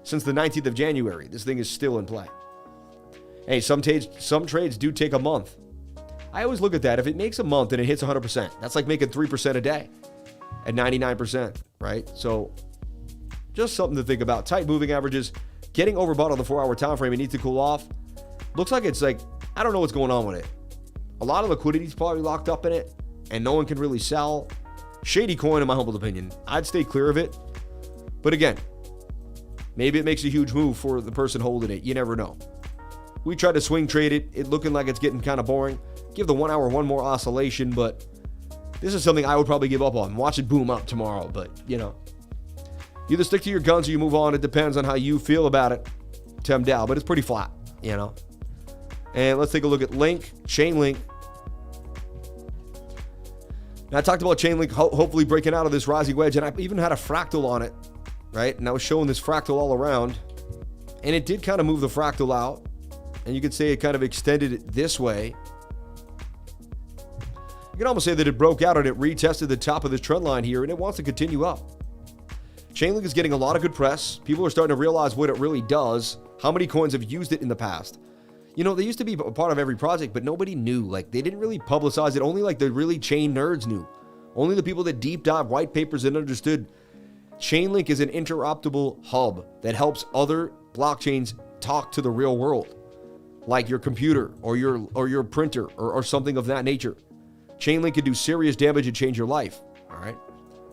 since the 19th of January. This thing is still in play. Hey, some trades do take a month. I always look at that. If it makes a month and it hits 100%, that's like making 3% a day at 99%, right? So just something to think about. Tight moving averages, getting overbought on the 4 hour time frame. It needs to cool off. Looks like it's like, I don't know what's going on with it. A lot of liquidity is probably locked up in it and no one can really sell. Shady coin in my humble opinion. I'd stay clear of it. But again, maybe it makes a huge move for the person holding it. You never know. We tried to swing trade it. It looking like it's getting kind of boring. Give the 1 hour one more oscillation, but this is something I would probably give up on. Watch it boom up tomorrow, but you either stick to your guns or you move on. It depends on how you feel about it. Tem Dow, but it's pretty flat, And And let's take a look at Link, Chainlink. Now, I talked about Chainlink hopefully breaking out of this rising wedge, and I even had a fractal on it, right? And I was showing this fractal all around, and it did kind of move the fractal out, and you could say it kind of extended it this way. You can almost say that it broke out and it retested the top of this trend line here, and it wants to continue up. Chainlink is getting a lot of good press. People are starting to realize what it really does, how many coins have used it in the past. You know, they used to be a part of every project, but nobody knew. Like, they didn't really publicize it. Only, like, the really chain nerds knew. Only the people that deep dive white papers and understood. Chainlink is an interoperable hub that helps other blockchains talk to the real world, like your computer or your printer or something of that nature. Chainlink can do serious damage and change your life. All right,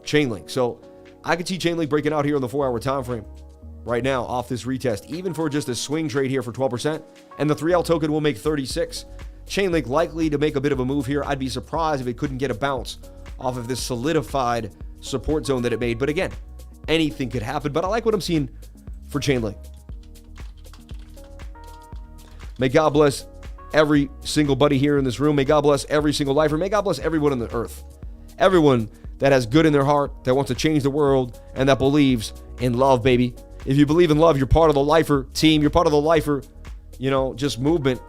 Chainlink. So I could see Chainlink breaking out here on the 4-hour time frame right now off this retest, even for just a swing trade here for 12%, and the 3L token will make 36. Chainlink likely to make a bit of a move here. I'd be surprised if it couldn't get a bounce off of this solidified support zone that it made. But again, anything could happen. But I like what I'm seeing for Chainlink. May God bless every single buddy here in this room. May God bless every single lifer. May God bless everyone on the earth. Everyone that has good in their heart, that wants to change the world, and that believes in love, baby. If you believe in love, you're part of the lifer team. You're part of the lifer, just movement.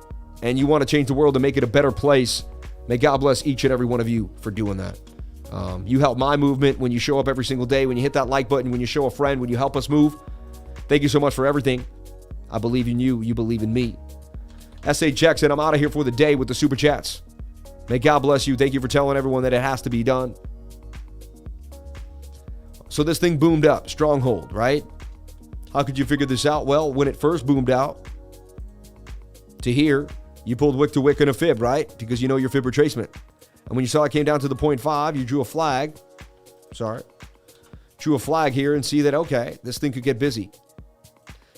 And you want to change the world to make it a better place. May God bless each and every one of you for doing that. You help my movement when you show up every single day, when you hit that like button, when you show a friend, when you help us move. Thank you so much for everything. I believe in you. You believe in me. S.A. Jackson, I'm out of here for the day with the super chats. May God bless you. Thank you for telling everyone that it has to be done. So this thing boomed up. Stronghold, right? How could you figure this out? Well, when it first boomed out to here, you pulled wick to wick in a fib, right? Because you know your fib retracement. And when you saw it came down to the 0.5, you drew a flag. Drew a flag here and see that, okay, this thing could get busy.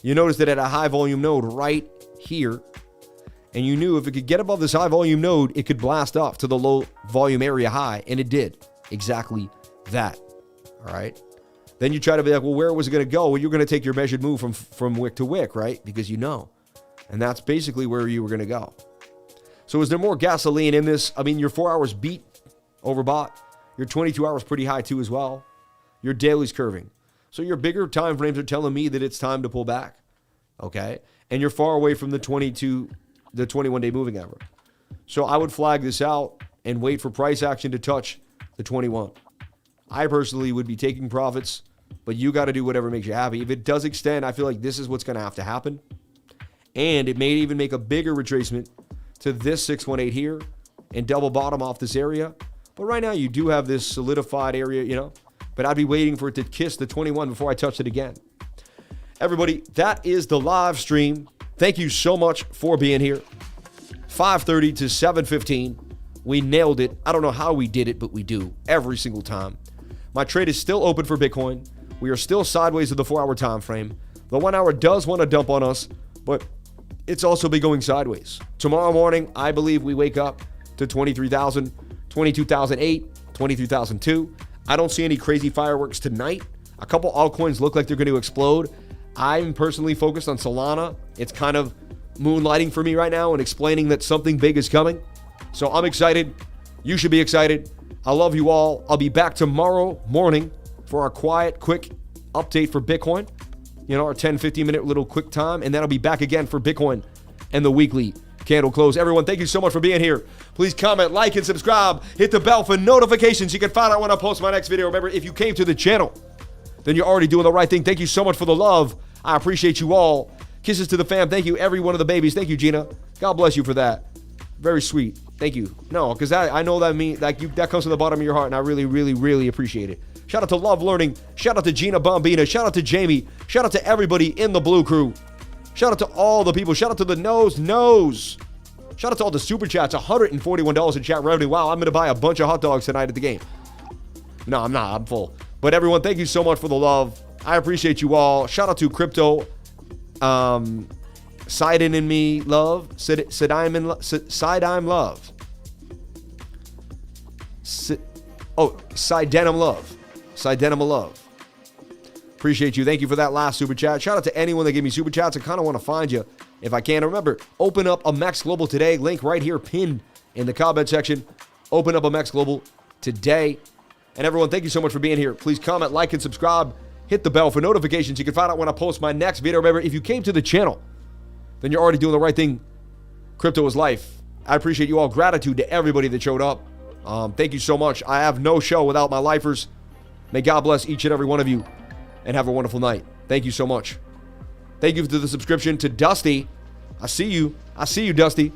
You notice that at a high volume node right here, and you knew if it could get above this high volume node, it could blast off to the low volume area high. And it did exactly that. All right. Then you try to be like, well, where was it going to go? Well, you're going to take your measured move from wick to wick, right? Because you know. And that's basically where you were going to go. So is there more gasoline in this? I mean, your 4 hours beat overbought. Your 22 hours pretty high too as well. Your daily's curving. So your bigger time frames are telling me that it's time to pull back. Okay? And you're far away from the 21-day moving average. So I would flag this out and wait for price action to touch the 21. I personally would be taking profits, but you got to do whatever makes you happy. If it does extend, I feel like this is what's going to have to happen. And it may even make a bigger retracement to this 618 here and double bottom off this area. But right now you do have this solidified area, but I'd be waiting for it to kiss the 21 before I touch it again. Everybody, that is the live stream. Thank you so much for being here. 5:30 to 7:15. We nailed it. I don't know how we did it, but we do every single time. My trade is still open for Bitcoin. We are still sideways of the 4-hour time frame. The 1 hour does want to dump on us, but it's also been going sideways. Tomorrow morning, I believe we wake up to 23,000, 22,008, 23,002. I don't see any crazy fireworks tonight. A couple altcoins look like they're going to explode. I'm personally focused on Solana. It's kind of moonlighting for me right now and explaining that something big is coming. So I'm excited. You should be excited. I love you all. I'll be back tomorrow morning for our quick update for Bitcoin. Our 10-15 minute little quick time. And then I'll be back again for Bitcoin and the weekly candle close. Everyone, thank you so much for being here. Please comment, like, and subscribe. Hit the bell for notifications. You can find out when I post my next video. Remember, if you came to the channel, then you're already doing the right thing. Thank you so much for the love. I appreciate you all. Kisses to the fam. Thank you, every one of the babies. Thank you, Gina. God bless you for that. Very sweet. Thank you. No, because I know that comes from the bottom of your heart, and I really, really, really appreciate it. Shout out to Love Learning. Shout out to Gina Bombina. Shout out to Jamie. Shout out to everybody in the Blue Crew. Shout out to all the people. Shout out to the Nose. Shout out to all the super chats. $141 in chat revenue. Wow, I'm going to buy a bunch of hot dogs tonight at the game. No, I'm not. I'm full. But everyone, thank you so much for the love. I appreciate you all. Shout out to Crypto. Sidin and me love. Sidime love. Sidenum love. Sidenum love. Appreciate you. Thank you for that last super chat. Shout out to anyone that gave me super chats. I kind of want to find you if I can. Remember, open up a Max Global today. Link right here, pinned in the comment section. Open up a Max Global today. And everyone, thank you so much for being here. Please comment, like, and subscribe. Hit the bell for notifications. You can find out when I post my next video. Remember, if you came to the channel, then you're already doing the right thing. Crypto is life. I appreciate you all. Gratitude to everybody that showed up. Thank you so much. I have no show without my lifers. May God bless each and every one of you, and have a wonderful night. Thank you so much. Thank you for the subscription to Dusty. I see you. I see you, Dusty.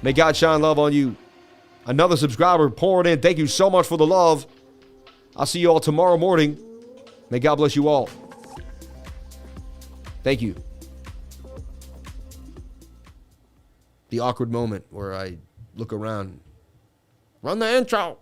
May God shine love on you. Another subscriber pouring in. Thank you so much for the love. I'll see you all tomorrow morning. May God bless you all. Thank you. The awkward moment where I look around. Run the intro.